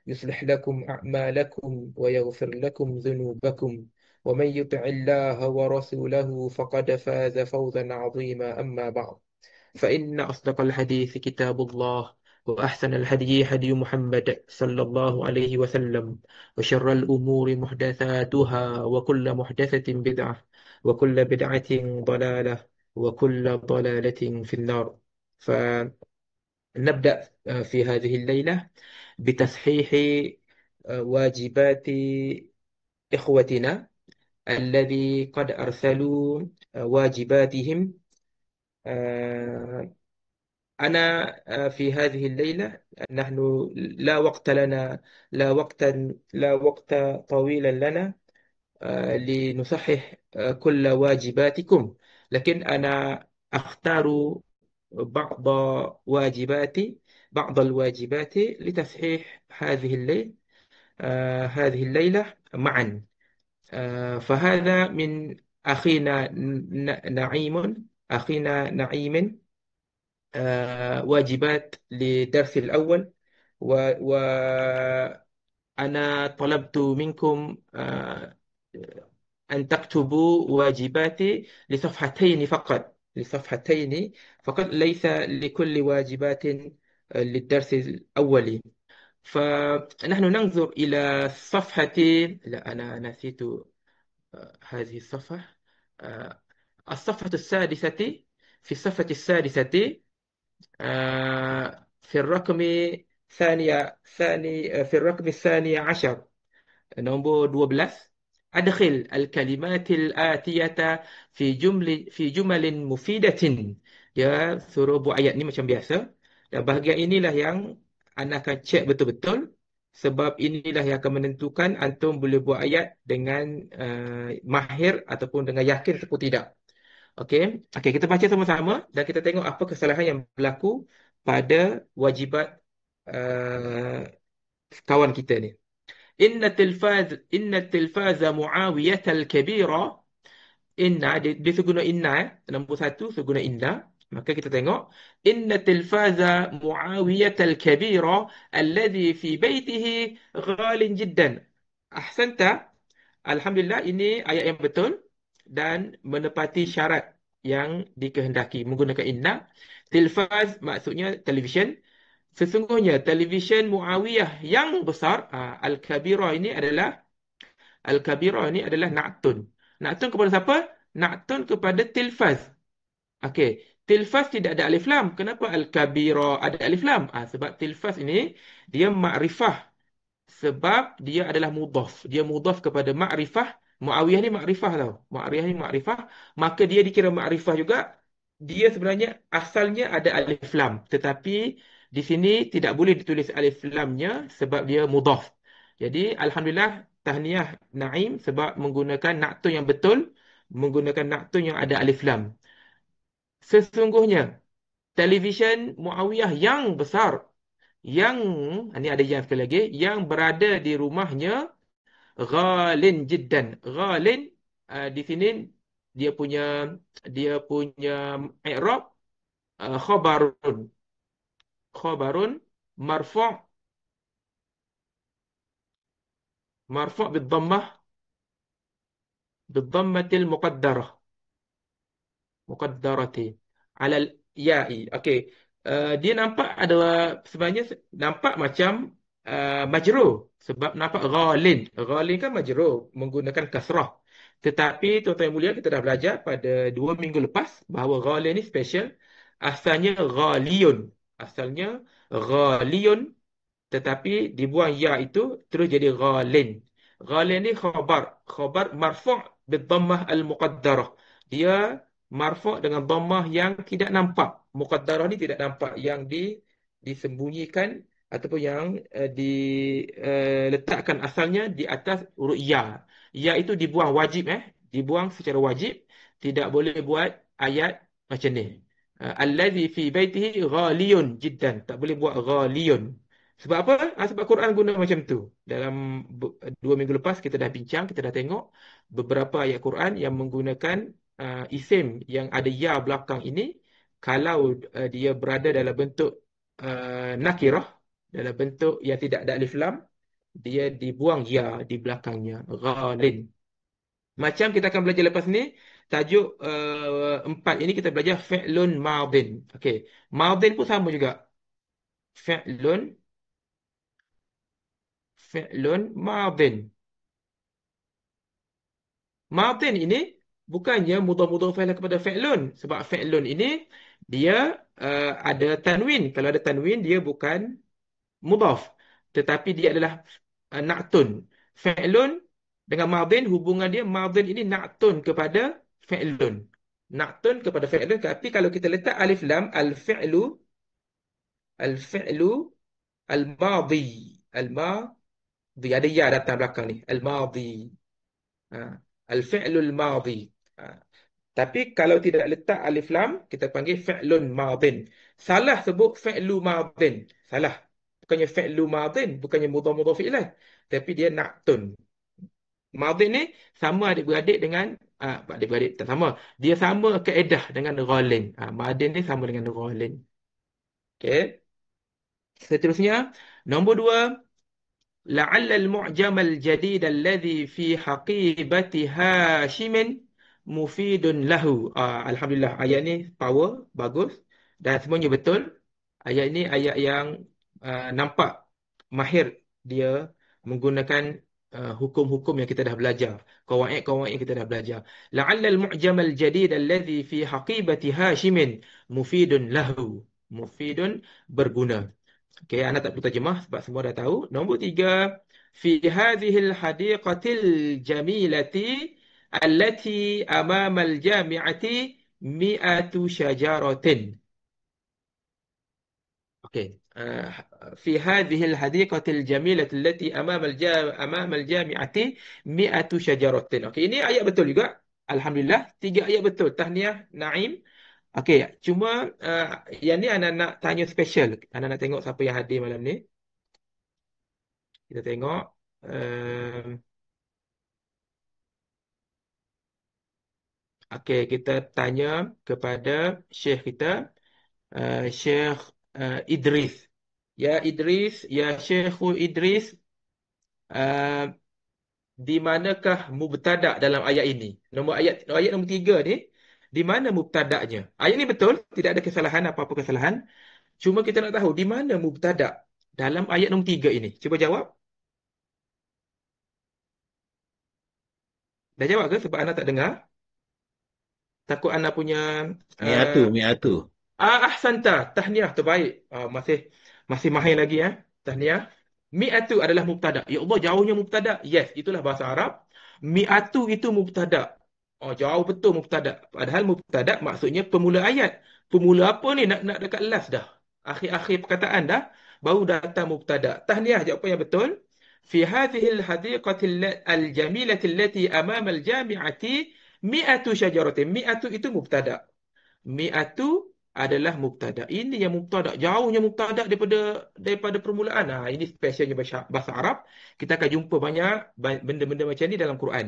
يصلح لكم أعمالكم ويغفر لكم ذنوبكم ومن يطع الله ورسوله فقد فاز فوزا عظيما. أما بعد، فإن أصدق الحديث كتاب الله، وأحسن الهدي هدي محمد صلى الله عليه وسلم، وشر الأمور محدثاتها، وكل محدثة بدعة، وكل بدعة ضلالة، وكل ضلالة في النار. فنبدأ في هذه الليلة بتصحيح واجبات إخوتنا الذي قد أرسلوا واجباتهم. آه، أنا في هذه الليلة نحن لا وقت طويلا لنا لنصحح كل واجباتكم، لكن أنا أختار بعض واجباتي بعض الواجبات لتصحيح هذه الليلة معا. فهذا من أخينا نعيم. واجبات للدرس الأول، وأنا طلبت منكم أن تكتبوا واجباتي لصفحتين فقط، ليس لكل واجبات للدرس الأول. فنحن ننظر إلى صفحة، لا أنا نسيت هذه الصفحة. آه، الصفحة السادسة، في الصفحة السادسة في الرقم في الرقم الثاني عشر، نمبر 12. أدخل الكلمات الآتية في جمل مفيدة. Dia suruh buat ayat ni macam biasa. Dan bahagian inilah yang Anda akan cek betul-betul, sebab inilah yang akan menentukan antum boleh buat ayat dengan mahir ataupun dengan yakin ataupun tidak. Okey, okey, kita baca sama-sama dan kita tengok apa kesalahan yang berlaku pada wajibat uh, kawan kita ni. Inna tilfaz Muawiyah al-Kabira. Dia seguna inna, nombor satu seguna inna. Maka kita tengok inna tilfaza Muawiyah al-Kabira alladhi fi baytihi ghalin jiddan. Ahsanta. Alhamdulillah, ini ayat yang betul dan menepati syarat yang dikehendaki menggunakan inna. Tilfaz maksudnya televisyen. Sesungguhnya televisyen Muawiyah yang besar, Al-Kabira ini adalah na'tun. Na'tun kepada siapa? Na'tun kepada tilfaz. Okey, tilfaz tidak ada alif lam. Kenapa Al-Kabira ada alif lam? Sebab tilfaz ini dia makrifah, sebab dia adalah mudhaf. Dia mudhaf kepada makrifah. Muawiyah ni makrifah tau. Muawiyah ni makrifah, maka dia dikira makrifah juga. Dia sebenarnya asalnya ada alif lam, tetapi di sini tidak boleh ditulis alif lamnya sebab dia mudhaf. Jadi alhamdulillah, tahniah Naim sebab menggunakan naktun yang betul, menggunakan naktun yang ada alif lam. Sesungguhnya televisyen Muawiyah yang besar, yang ini ada yang sekali lagi, yang berada di rumahnya ghalin jiddan. Ghalin di sini dia punya dia punya i'rab khabarun. Khabarun marfu' marfu' bid-dhammatil muqaddarati ala al-ya'i. Okey. Dia nampak ada, sebenarnya nampak macam majrur, sebab nampak ghalin. Ghalin kan majrur menggunakan kasrah. Tetapi tuan-tuan yang mulia, kita dah belajar pada 2 minggu lepas bahawa ghalin ni special. Asalnya ghaliyun. Asalnya ghaliyun, tetapi dibuang ya itu terus jadi ghalin. Ghalin ni khabar marfu' bid-dhammah al-muqaddarah. Dia marfu' dengan dhammah yang tidak nampak. Muqaddarah ni tidak nampak, yang disembunyikan ataupun yang diletakkan asalnya di atas huruf ya. Ya itu dibuang wajib, dibuang secara wajib. Tidak boleh buat ayat macam ni. Allazi fi baitihi ghaliyun jiddan. Tak boleh buat ghaliyun. Sebab apa? Sebab Quran guna macam tu. Dalam 2 minggu lepas kita dah bincang, kita dah tengok beberapa ayat Quran yang menggunakan isim yang ada ya belakang ini. Kalau dia berada dalam bentuk nakirah, Dalam bentuk yang tidak ada alif lam, dia dibuang ya di belakangnya. Ghalin. Macam kita akan belajar lepas ni, tajuk empat ini kita belajar fi'lun madin. Okey. Madin pun sama juga. Fi'lun, fi'lun madin. Madin ini bukannya mudhaf-mudhaf ilaih kepada fi'lun. Sebab fi'lun ini dia ada tanwin. Kalau ada tanwin, dia bukan mudhaf. Tetapi dia adalah na'tun. Fi'lun dengan madin, hubungan dia madin ini na'tun kepada fi'lun. Na'tun kepada fi'lun. Tapi kalau kita letak alif lam, al-fi'lu, al-fi'lu, al-madhi. Al-madhi. Ada ya datang belakang ni. Al-madhi. Ha. Al-fi'lu al-madhi. Ha. Tapi kalau tidak letak alif lam, kita panggil fi'lun madin. Salah sebut fi'lu madin. Salah. Bukannya fi'lu madin, bukannya mudhaf-mudhaf ilaih. Tapi dia na'tun. Madin ni sama adik-beradik dengan adik-beradik tak sama. Dia sama kaedah dengan ghalin. Madin ni sama dengan ghalin. Okey. Seterusnya, nombor dua, لعل المعجم الجديد الذي في حقيبة هاشم مفيد له. Alhamdulillah, ayat ni power, bagus dan semuanya betul. Ayat ni ayat yang nampak mahir dia menggunakan hukum-hukum yang kita dah belajar. Qawaid-qawaid yang kita dah belajar. لعل المعجم الجديد الذي في حقيبة هاشم مفيد له. Mufidun, berguna. Okey, anak tak perlu terjemah sebab semua dah tahu. Nombor tiga, fi hadhil hadiqatil jamilati allati amamal jami'ati mi'atu syajaratin. Okey. في هذه الحديقة الجميلة التي أمام الجامعة 100 شجرة. Okey, ini ayat betul juga. Alhamdulillah, tiga ayat betul. Tahniah, Naim. Okey, cuma yang ni anak nak tanya special. Anak nak tengok siapa yang hadir malam ni. Kita tengok. Um, Okey, kita tanya kepada Syekh kita, Syekh Idris. Ya Idris, ya Syekh Idris, uh, di manakah mubtada' dalam ayat ini? Ayat nombor 3 ni, di mana mubtada'nya? Ayat ni betul, tidak ada kesalahan, apa-apa kesalahan. Cuma kita nak tahu di mana mubtada' dalam ayat nombor 3 ini. Cuba jawab. Dah jawab ke? Sebab anak tak dengar. Takut anak punya Mi'atu, uh, mi'atu. ahsanta, tahniah, terbaik. Masih masih mahir lagi ya. Tahniah. Mi'atu adalah mubtada. Ya Allah, jauhnya mubtada. Yes, itulah bahasa Arab. Mi'atu itu mubtada. Jauh betul mubtada. Padahal mubtada maksudnya pemula ayat. Pemula apa ni? Nak dekat last dah. Akhir-akhir perkataan dah. Baru datang mubtada. Tahniah, jawapan yang betul. في هذه الحديقة الجميلة التي أمام الجامعة 100 شجرة. 100 itu mubtada. Mi'atu adalah mubtada. Ini yang mubtada. Jauhnya mubtada daripada permulaan. Ini spesialnya bahasa Arab. Kita akan jumpa banyak benda-benda macam ni dalam Quran.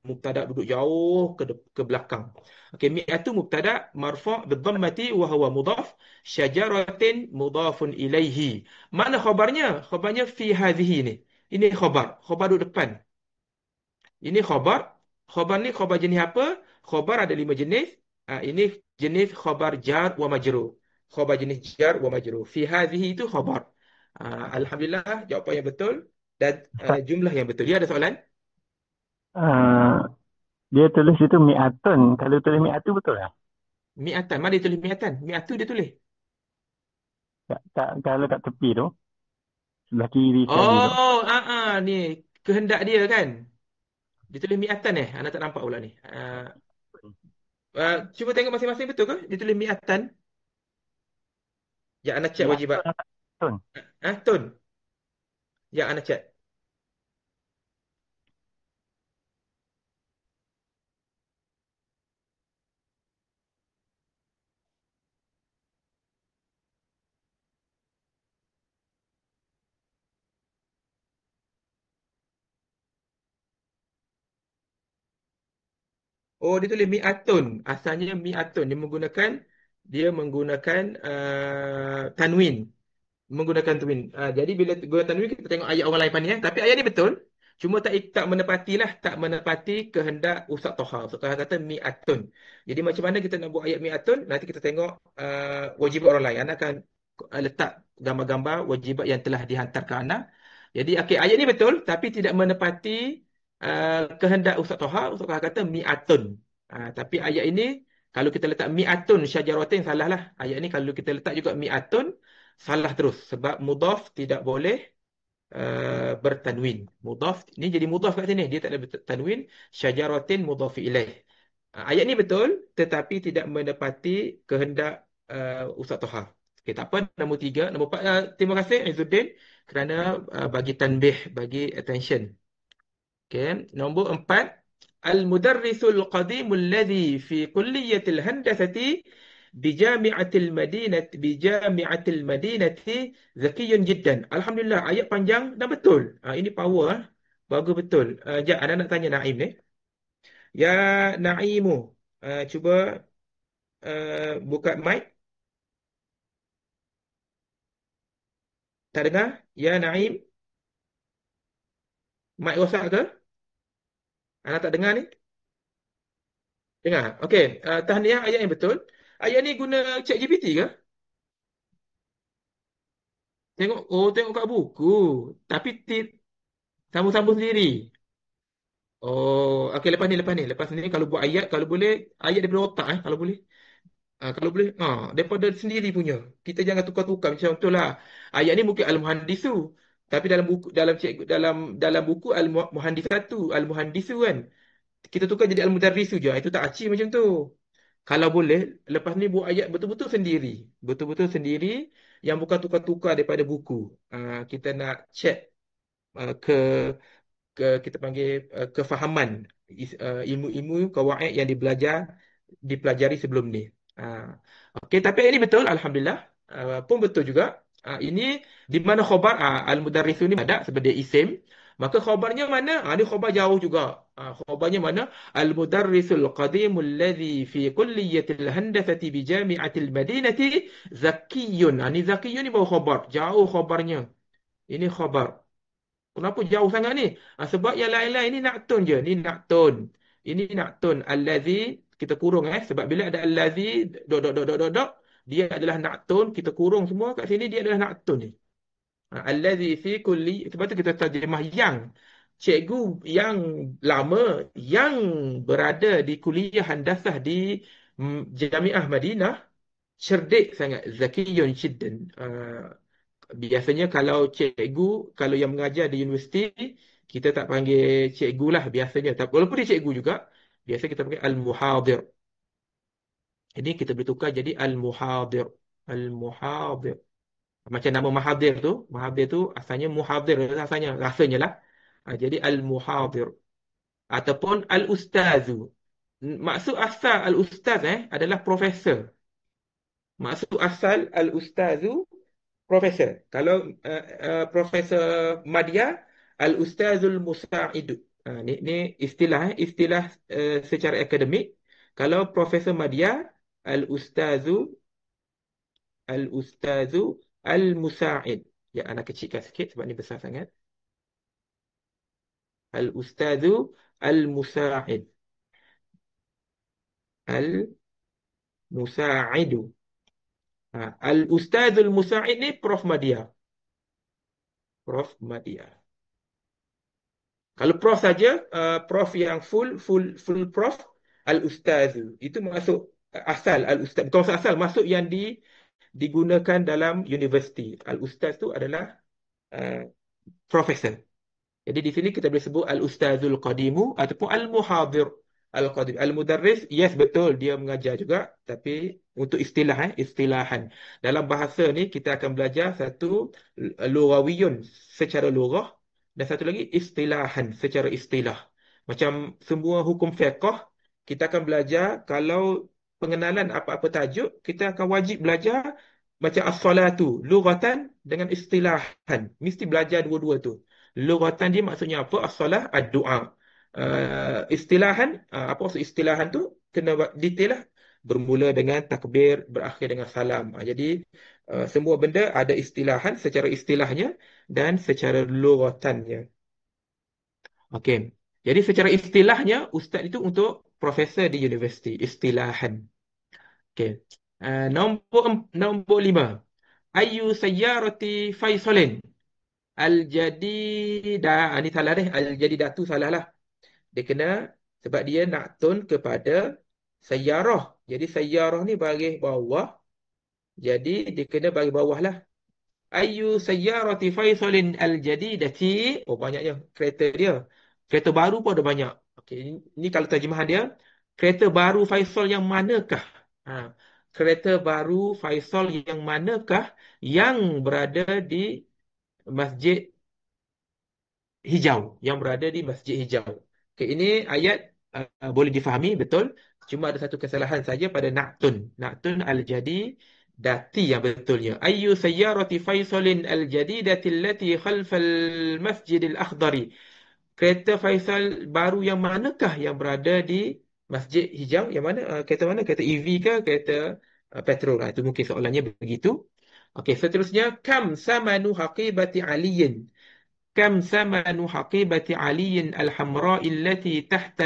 Mubtada duduk jauh ke belakang. Okey, mi'atu mubtada marfu' bidhammati wa huwa mudhaf, syajaratin mudhafun ilaihi. Mana khabarnya? Khabarnya fi hadhihi ni. Ini khabar. Khabar duduk depan. Ini khabar. Khabar ni khabar jenis apa? Khabar ada 5 jenis. Ini jenis khabar jar wa majrur. Khabar jenis jar wa majrur. Fi hadhihi itu khabar. Alhamdulillah, jawapan yang betul dan Ustaz, jumlah yang betul. Dia ada soalan? uh, dia tulis itu mi'atun. Kalau tulis mi'atu betul tak? Mi'atan. Mana dia tulis mi'atan? Mi'atu dia tulis. Tak, kalau kat tepi tu, sebelah kiri sekali tu. Ni kehendak dia kan. Dia tulis mi'atan Anak tak nampak pula ni. Cuba tengok masing-masing betul ke? Dia tulis mi'atan. Ya, anak cek wajibat. Mi'atun atau tun? Tun. Ya, anak cek. Dia tulis mi'atun. Asalnya mi'atun. Dia menggunakan tanwin. menggunakan tanwin. Jadi bila guna tanwin kita tengok ayat orang lain pandai, tapi ayat ni betul. Cuma tak menepatilah, tak menepati kehendak Ustaz Toha. Ustaz Toha kata mi'atun. Jadi macam mana kita nak buat ayat mi'atun? Nanti kita tengok wajibat orang lain. Anak akan letak gambar-gambar wajibat yang telah dihantar ke anak. Jadi okey, ayat ni betul tapi tidak menepati kehendak Ustaz Toha. Ustaz Toha kata mi'atun. Tapi ayat ini kalau kita letak mi'atun syajaratin salah lah. Ayat ni kalau kita letak juga mi'atun salah terus sebab mudhaf tidak boleh bertanwin. Mudhaf ni jadi mudhaf kat sini, dia tak ada bertanwin. Syajaratin mudhaf ilaih. Ayat ni betul tetapi tidak menepati kehendak Ustaz Toha. Okey, tak apa. Nombor tiga, nombor empat. Terima kasih Izzuddin kerana bagi tanbih, bagi attention. Okey, nombor empat. Al-mudarrisul qadimul ladzi fi kulliyatil handasati bijami'atil madinati zakiyun jiddan. Alhamdulillah, ayat panjang dan betul. Ini power. Bagus betul. Jap, Ana nak tanya Naim ni. Ya Naimu, cuba buka mic. Tak dengar? Ya Naim, mic rosak ke? Ana tak dengar ni. Dengar. Okey, tahniah, ayat yang betul. Ayat ni guna ChatGPT ke? Tengok kat buku. Tapi sambung-sambung sendiri. Oh, okey, lepas ni kalau buat ayat, kalau boleh ayat daripada otak kalau boleh. Kalau boleh daripada sendiri punya. Kita jangan tukar-tukar macam tu lah. Ayat ni mungkin al-muhandisu. Tapi dalam buku dalam buku al-muhandisatu, al-muhandisu kan. Kita tukar jadi al-mudarrisu je. Itu tak aci macam tu. Kalau boleh, lepas ni buat ayat betul-betul sendiri. Betul-betul sendiri yang bukan tukar-tukar daripada buku. Kita nak check ke kita panggil kefahaman ilmu-ilmu kawaid yang dipelajari sebelum ni. Okey, tapi ini betul, alhamdulillah. Pun betul juga. Ini di mana khabar al-mudarrisu ni ada sebagai isim, maka khabarnya mana? Ni khabar jauh juga. Khabarnya mana? Al-mudarrisul qadimul ladzi fi kulliyatil handasati bi jami'atil madinati zakiyun. Ni zakiyun ni baru khabar, jauh khabarnya. Ini khabar. Kenapa jauh sangat ni? Sebab yang lain-lain ni naktun je. Ni naktun. Ini naktun. Allazi, kita kurung sebab bila ada allazi, dot, dot, dot, dot, dot, dot, dia adalah naktun. Kita kurung semua kat sini, dia adalah naktun ni. Allazi fi kulli. Sebab tu kita terjemah yang. Cikgu yang lama, yang berada di kuliah handasah di Jamiah Madinah, cerdik sangat. Zakiyun Shiddan. Biasanya kalau cikgu, kalau yang mengajar di universiti, kita tak panggil cikgu lah biasanya. Walaupun dia cikgu juga, biasa kita panggil al-muhadir. Ini kita boleh tukar jadi al-muhadir. Al-muhadir. Macam nama mahadir tu. Mahadir tu asalnya muhadir. Rasanya lah. Jadi al-muhadir. Ataupun al-ustazu. Maksud asal al-ustaz adalah profesor. Maksud asal al-ustazu profesor. Kalau Profesor Madya, Al-Ustazul Musa'idu. Ni istilah secara akademik. Kalau Profesor Madya, Al-Ustazu Al-Ustazu Al-Musa'id. Ya, anak kecilkan sikit sebab ni besar sangat. Al-Ustazu Al-Musa'id. Al-Musa'idu. Al-Ustazul Musa'id ni Prof Madya. Prof Madya. Kalau prof saja, prof yang full prof, al-ustazu. Itu masuk asal al-ustaz. Bukan masuk asal, masuk yang digunakan dalam universiti. Al-ustaz tu adalah uh, profesor. Jadi di sini kita boleh sebut al-ustazul qadimu ataupun al-muhadir. Al-qadim. Al-mudarris, yes betul dia mengajar juga, tapi untuk istilahan. Dalam bahasa ni kita akan belajar satu lughawiyun secara lughah dan satu lagi istilahan secara istilah. Macam semua hukum fiqh, kita akan belajar kalau pengenalan apa-apa tajuk, kita akan wajib belajar macam as-salatu, lughatan dengan istilahan. Mesti belajar dua-dua tu. Lughatan dia maksudnya apa? As-salah, ad-du'a. Istilahan, apa maksud istilahan tu? Kena detail lah. Bermula dengan takbir, berakhir dengan salam. Jadi Semua benda ada istilahan secara istilahnya dan secara lugatannya. Okey. Jadi secara istilahnya ustaz itu untuk profesor di universiti, istilahan. Okey. Nombor 5. Ayu sayyarati Faisalin al-jadidah. Ini salah deh. Al-jadidah tu salah lah. Dia kena sebab dia nak tun kepada sayyarah. Jadi sayyarah ni baris bawah. Jadi dia kena baris bawah lah. Ayu sayyarati Faisalin al-jadidati. Oh, banyaknya kereta dia. Kereta baru pun ada banyak. Okey, ini kalau terjemahan dia, kereta baru Faisal yang manakah? Ha, kereta baru Faisal yang manakah yang berada di Masjid Hijau, yang berada di Masjid Hijau. Okey, ini ayat boleh difahami betul. Cuma ada satu kesalahan saja pada na'tun. Na'tun al-jadi dati yang betulnya. Ayyu sayyarati Faisalin al-jadidati allati khalfal Masjidil Akhdari. Kereta Faisal baru yang manakah yang berada di Masjid Hijau? Yang mana? Kereta mana? Kereta EV ke? Kereta petrol? Itu mungkin soalannya begitu. Okey, seterusnya kam samanu haqibati aliyin. Kam samanu haqibati aliyin al-hamra allati tahta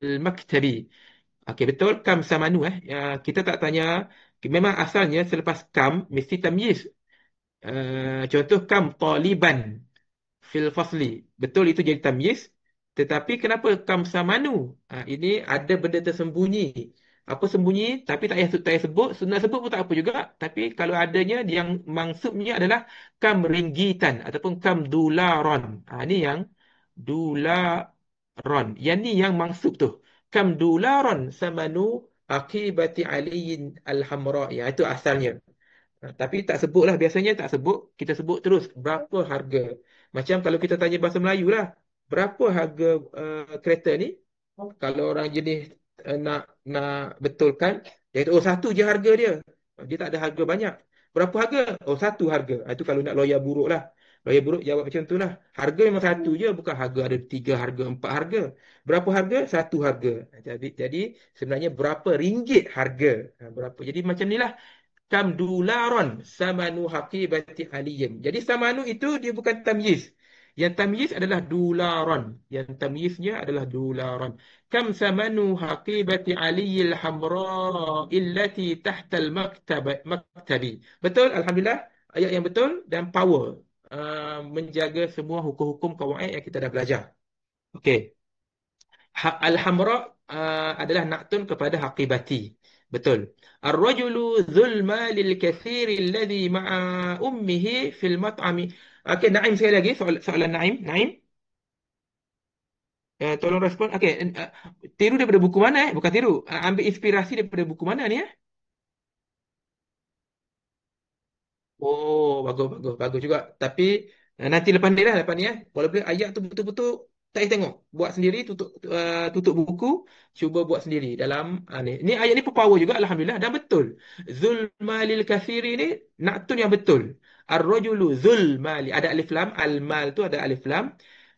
al-maktabi. Okey, betul. Kam samanu kita tak tanya. Memang asalnya selepas kam mesti tamyiz. Contoh kam taliban fil fasli. Betul itu jadi tamyiz. Tetapi kenapa kamsamanu? Ini ada benda tersembunyi. Apa sembunyi? Tapi tak payah sebut. Nak sebut pun tak apa juga. Tapi kalau adanya yang maksudnya adalah kam ringgitan ataupun kam dularon. Ini yang dularon. Yang ni yang maksud tu. Kam dularon samanu akibati aliyin al-hamra. Ya, itu asalnya. Tapi tak sebut lah. Biasanya tak sebut. Kita sebut terus. Berapa harga? Macam kalau kita tanya bahasa Melayu lah. Berapa harga kereta ni? Kalau orang jenis nak betulkan. Dia kata, oh satu je harga dia. Dia tak ada harga banyak. Berapa harga? Oh satu harga. Itu kalau nak lawyer buruk lah. Lawyer buruk jawab macam tu lah. Harga memang satu je. Bukan harga ada tiga harga, empat harga. Berapa harga? Satu harga. Jadi sebenarnya berapa ringgit harga? Berapa? Jadi macam ni lah. Kam dularon samanu haqibati aliyin. Jadi samanu itu dia bukan tamyiz. Yang tamyiz adalah dularon. Yang tamyiznya adalah dularon. Kam samanu haqibati aliyil hamra illati tahtal maktabi. Betul, alhamdulillah. Ayat yang betul dan power. Menjaga semua hukum-hukum kawaid yang kita dah belajar. Okey. Al-hamra adalah naktun kepada haqibati. Betul. Ar-rajulu dhul malil kathir alladhi ma'a ummihi fil mat'ami. Okey, Naim sekali lagi soalan Naim. Naim, tolong respon. Okey, tiru daripada buku mana Bukan tiru. Ambil inspirasi daripada buku mana ni Oh, bagus, bagus, bagus juga. Tapi nanti lepas ni lah, lepas ni Kalau boleh ayat tu betul-betul tak payah tengok. Buat sendiri, tutup buku, cuba buat sendiri dalam ni. Ni ayat ni power juga, alhamdulillah, dan betul. Zulmalil kathiri ni naktun yang betul. Ar-rajulu zulmali, ada alif lam, al-mal tu ada alif lam.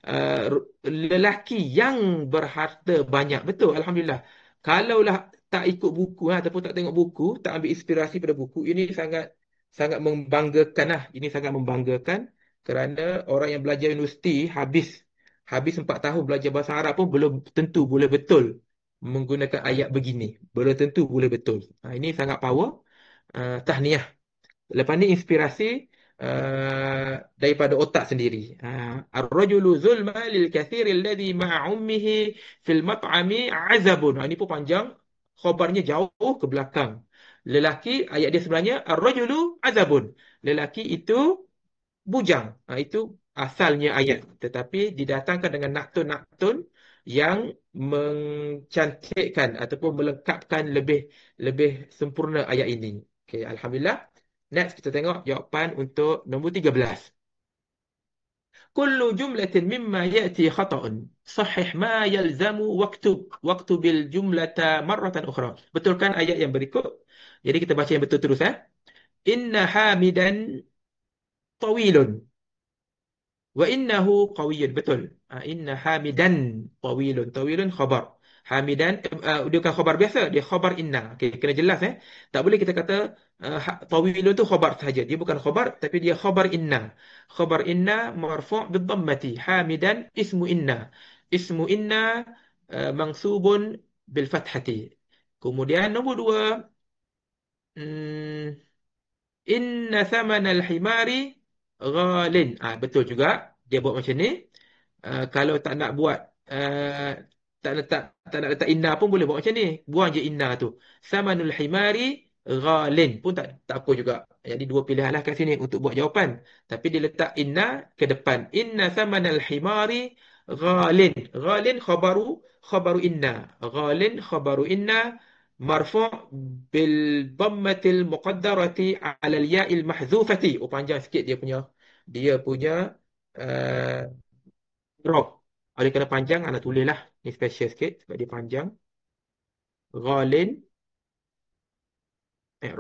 Uh, Lelaki yang berharta banyak. Betul, alhamdulillah. Kalaulah tak ikut buku ataupun tak tengok buku, tak ambil inspirasi pada buku, ini sangat sangat membanggakan lah. Ini sangat membanggakan kerana orang yang belajar universiti habis 4 tahun belajar bahasa Arab pun belum tentu boleh betul menggunakan ayat begini. Belum tentu boleh betul. Ini sangat power. Tahniah. Lepas ni inspirasi daripada otak sendiri. Ar-rajulu zulma lil kathir alladhi ma'a ummihi fil mat'ami azabun. Ini pun panjang. Khabarnya jauh ke belakang. Lelaki, ayat dia sebenarnya ar-rajulu azabun. Lelaki itu bujang. Itu asalnya ayat. Tetapi didatangkan dengan naktun-naktun yang mencantikkan ataupun melengkapkan lebih lebih sempurna ayat ini. Okay, alhamdulillah. Next kita tengok jawapan untuk nombor 13. Kullu jumlatin mimma ya'ti khata'un. Sahih ma yalzamu waktub jumlata marratan ukhra. Betulkan ayat yang berikut. Jadi kita baca yang betul terus Inna hamidan tawilun wa innahu qawiyyun. Betul. Inna hamidan tawilun. Tawilun khabar. Hamidan, dia bukan khabar biasa, dia khabar inna. Okey, kena jelas Tak boleh kita kata tawilun tu khabar saja. Dia bukan khabar tapi dia khabar inna. Khabar inna marfu' bid-dhammati. Hamidan ismu inna. Ismu inna mansubun bil fathati. Kemudian nombor dua, hmm, inna thamanal himari ghalin. Betul juga. Dia buat macam ni. Kalau tak nak buat tak letak tak nak letak inna pun boleh buat macam ni. Buang je inna tu. Samanul himari ghalin pun tak apa juga. Jadi dua pilihan lah kat sini untuk buat jawapan. Tapi dia letak inna ke depan. Inna samanal himari ghalin. Ghalin khabaru inna. Ghalin khabaru inna marfu' bil dhammatil muqaddarati 'ala al-ya'il mahdzufati. Oh, panjang sikit dia punya uh, Rob. Oleh kerana panjang, anak tulislah. Ni special sikit sebab dia panjang. Ghalin.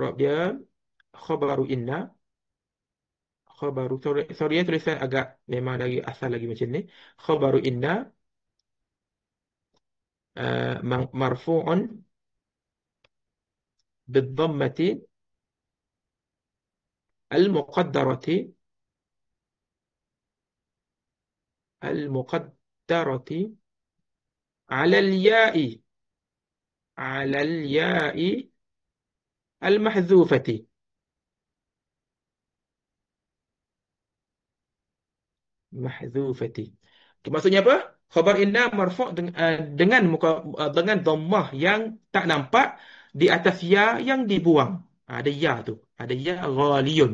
Rob dia. Khabaru inna. Khabaru. Sorry ya, tulisan agak memang dari asal lagi macam ni. Khabaru inna. Marfu'un. Bidhammati. Al-muqaddarati. Al-muqaddarati. Ala al-ya'i. Ala al-ya'i. Al-mahzufati. Mahdzufati. Maksudnya apa? Khabar inna marfu' dengan muka dengan dhammah yang tak nampak di atas ya yang dibuang. Ada ya tu. Ada ya ghaliyun.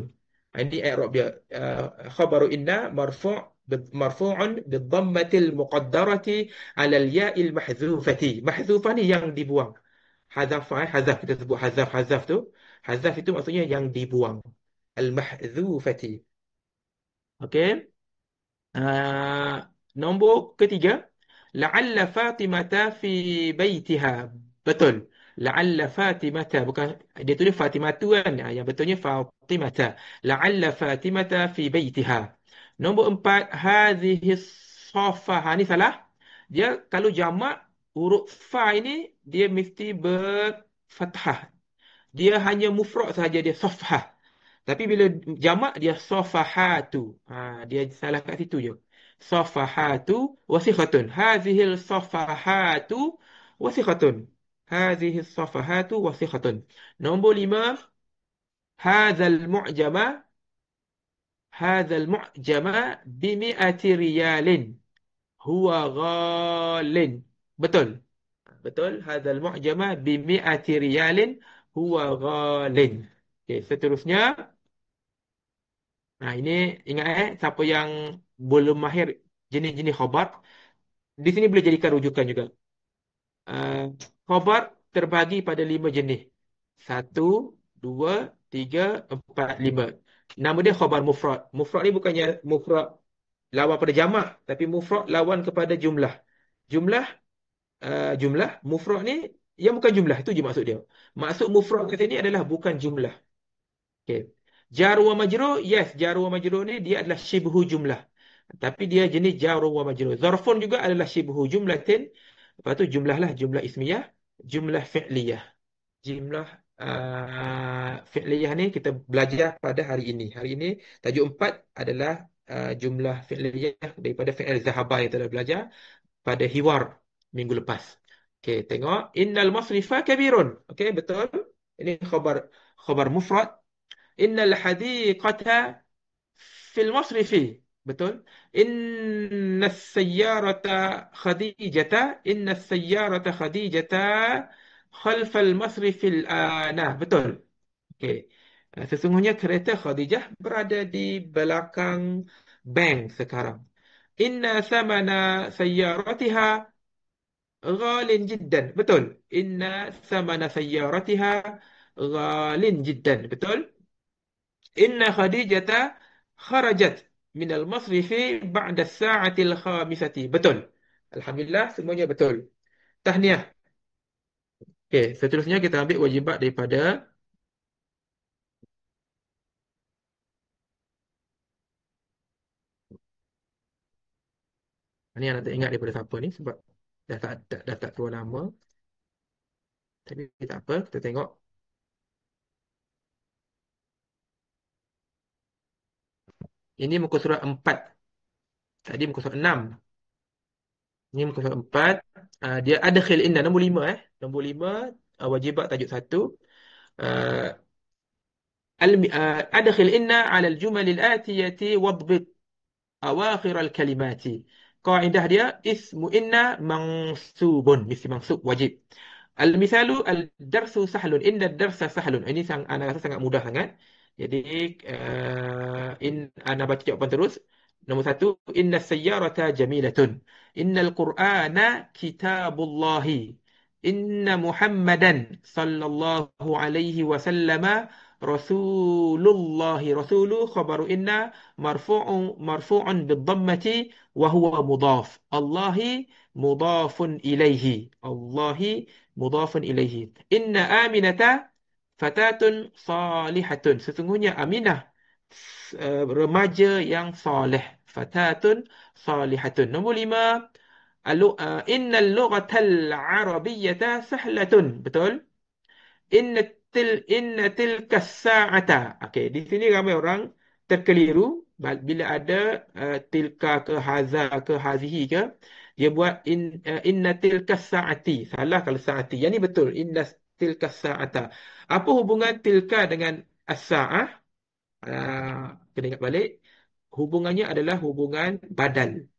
Ini i'rab dia. Khabaru inna marfu'un bidhammatil muqaddarati 'ala al-ya'il mahdzufati. Mahdzufah ni yang dibuang. Hazaf, hazaf kita sebut hazaf tu. Hazaf itu maksudnya yang dibuang. Al-mahdzufati. Okey. Nombor ketiga, la'alla Fatimata fi baitiha. Betul. La'alla Fatimata, bukan dia tulis Fatimatu kan. Yang betulnya Fatimata. La'alla Fatimata fi baitiha. Nombor empat, hadhihi safah. Ni salah. Dia kalau jamak huruf fa ini dia mesti berfathah. Dia hanya mufrad saja, dia safhah. Tapi bila jamak dia safahatu. Dia salah kat situ je. Safahatu wasikhatun. Hazihil safahatu wasikhatun. Hazihil safahatu wasikhatun. Nombor lima, hazal mu'jama. Hazal mu'jama bimi'ati riyalin. Huwa ghalin. Betul. Betul. Hazal mu'jama bimi'ati riyalin. Huwa ghalin. Okay, seterusnya. Ini ingat siapa yang belum mahir jenis-jenis khabar, di sini boleh jadikan rujukan juga. Uh, Khabar terbagi pada 5 jenis. Satu, dua, tiga, empat, lima. Nama dia khabar mufrad. Mufrad ni bukannya mufrad lawan pada jamak, tapi mufrad lawan kepada jumlah. Jumlah, jumlah mufrad ni yang bukan jumlah, itu je maksud dia. Maksud mufrad kat sini adalah bukan jumlah. Okay. Jar wa majrur, yes, jar wa majrur ni dia adalah syibhu jumlah. Tapi dia jenis jar wa majrur. Zarfun juga adalah syibhu jumlatin. Lepas tu jumlah lah, jumlah ismiyah, jumlah fi'liyah. Jumlah fi'liyah ni kita belajar pada hari ini. Hari ini tajuk 4 adalah jumlah fi'liyah daripada fi'il zahaba yang telah belajar pada hiwar minggu lepas. Okey, tengok innal masrifa kabirun. Okey, betul. Ini khabar mufrad. Innal hadiqata fil masrifi. Betul. Innas sayyarata khadijata. Innas sayyarata khadijata khalfal masrifil anah. Betul. Okey. Sesungguhnya kereta Khadijah berada di belakang bank sekarang. Inna thamana sayyaratiha ghalin jiddan. Betul. Inna thamana sayyaratiha ghalin jiddan. Betul. Inna Khadijata kharajat minal masrifi ba'da sa'atil khamisati. Betul. Alhamdulillah, semuanya betul. Tahniah. Okey, seterusnya kita ambil wajibat daripada ni, yang nak ingat daripada siapa ni sebab Dah tak keluar nama. Tapi tak apa, kita tengok. Ini muka surat 4. Tadi muka surat 6. Ini muka surat 4. Dia ada khil inna. Nombor 5 eh. Nombor 5. Wajibat tajuk 1. Uh, أدخل إن على الجمل الآتية واضبط أواخر الكلمات. قاعدة dia اسم إن منصوب mesti mansub wajib. Al-misalu al-darsu sahlun. Inna darsa sahlun. Ini ana rasa sangat mudah sangat. Jadi ana baca jawapan terus. Nombor 1, inna sayyarata jamilatun. Innal Qur'ana kitabullahi. Inna Muhammadan sallallahu alaihi wasallam rasulullahi. Rasulu khabaru inna marfu'un bid-dhammati wa huwa mudhaf. Allahi mudhafun ilaihi. Allahi mudhafun ilaihi. Inna Aminata fatatun salihatun. Sesungguhnya Aminah remaja yang soleh. Fatatun salihatun. Nombor 5, innal lughatal arabiyyata sahlatun. Betul? Inna tilka sa'ata. Okey, di sini ramai orang terkeliru bila ada tilka ke haza ke hazihi ke, dia buat inna tilka sa'ati. Salah kalau sa'ati. Yang ni betul. Inna tilka sa'ata. Apa hubungan tilka dengan as-sa'ah? Kena ingat balik. Hubungannya adalah hubungan badal.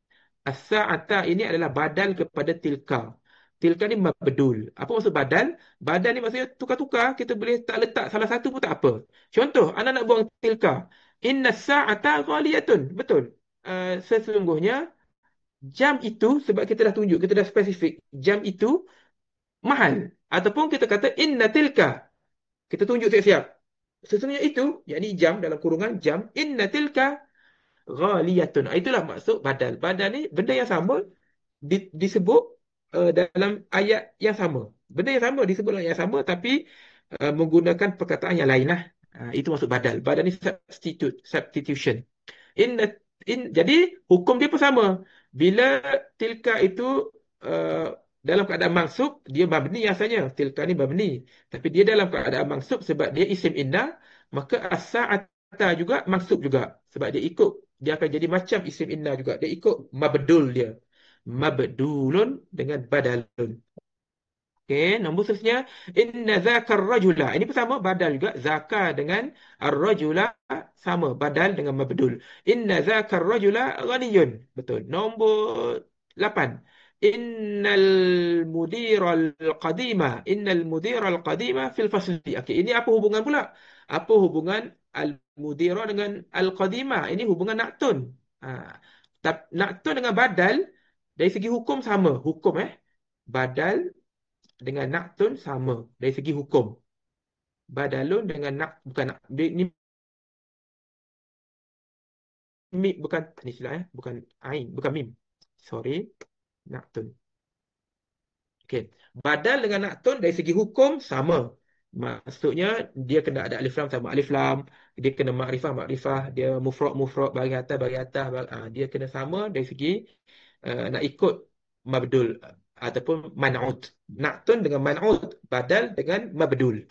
As-sa'ata ini adalah badal kepada tilka. Tilka ni mabdul. Apa maksud badal? Badal ni maksudnya tukar-tukar. Kita boleh tak letak salah satu pun tak apa. Contoh, anak nak buang tilka. Inna sa'ata ghaliyatun. Betul. Sesungguhnya jam itu, sebab kita dah tunjuk, kita dah spesifik. Jam itu mahal. Ataupun kita kata inna tilka. Kita tunjuk siap-siap. Sesungguhnya itu, yakni jam dalam kurungan jam. Inna tilka ghaliyatun. Itulah maksud badal. Badal ni benda yang sama disebut dalam ayat yang sama. Benda yang sama disebut dalam ayat yang sama tapi menggunakan perkataan yang lain lah. Itu maksud badal. Badal ni substitution. In, jadi hukum dia pun sama. Bila tilka itu uh, dalam keadaan mansub, dia mabni asalnya. Tilka ni mabni. Tapi dia dalam keadaan mansub sebab dia isim inna, maka as-sa'ata juga mansub juga. Sebab dia akan jadi macam isim inna juga. Dia ikut mabdul dia. Mabdulun dengan badalun. Okey, nombor seterusnya inna zakar rajula. Ini pun sama badal juga. Zakar dengan ar-rajula sama badal dengan mabdul. Inna zakar rajula ghaniyun. Betul. Nombor 8. Innal mudiral qadima. Innal mudiral qadima fil fasli. Okey, ini apa hubungan pula? Apa hubungan al-mudira dengan al-qadima? Ini hubungan naktun. Ha. Naktun dengan badal dari segi hukum sama. Hukum badal dengan naktun sama dari segi hukum. Badalun dengan bukan ni bukan ni silap bukan ain, bukan mim. Sorry, naktun. Okey. Badal dengan naktun dari segi hukum sama. Maksudnya dia kena ada alif lam sama alif lam, dia kena makrifah makrifah, dia mufrad bagi atas dia kena sama dari segi nak ikut mabdul ataupun man'ut. Naktun dengan man'ut, badal dengan mabdul.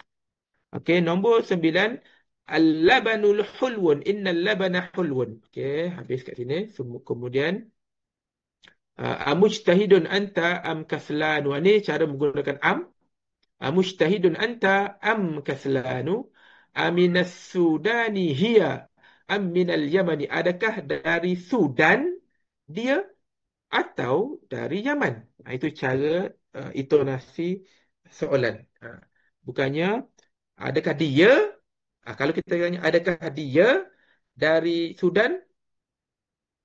Okey, nombor 9. Al-labanul hulwun. Innal labana hulwun. Okey, habis kat sini. Kemudian amujtahidun anta am kaslanu. Ini cara menggunakan am. Amujtahidun anta am kaslanu. Aminas Sudani hiya am minal Yamani. Adakah dari Sudan dia atau dari Yaman? Itu cara intonasi soalan. Bukannya adakah dia, kalau kita tanya adakah dia dari Sudan,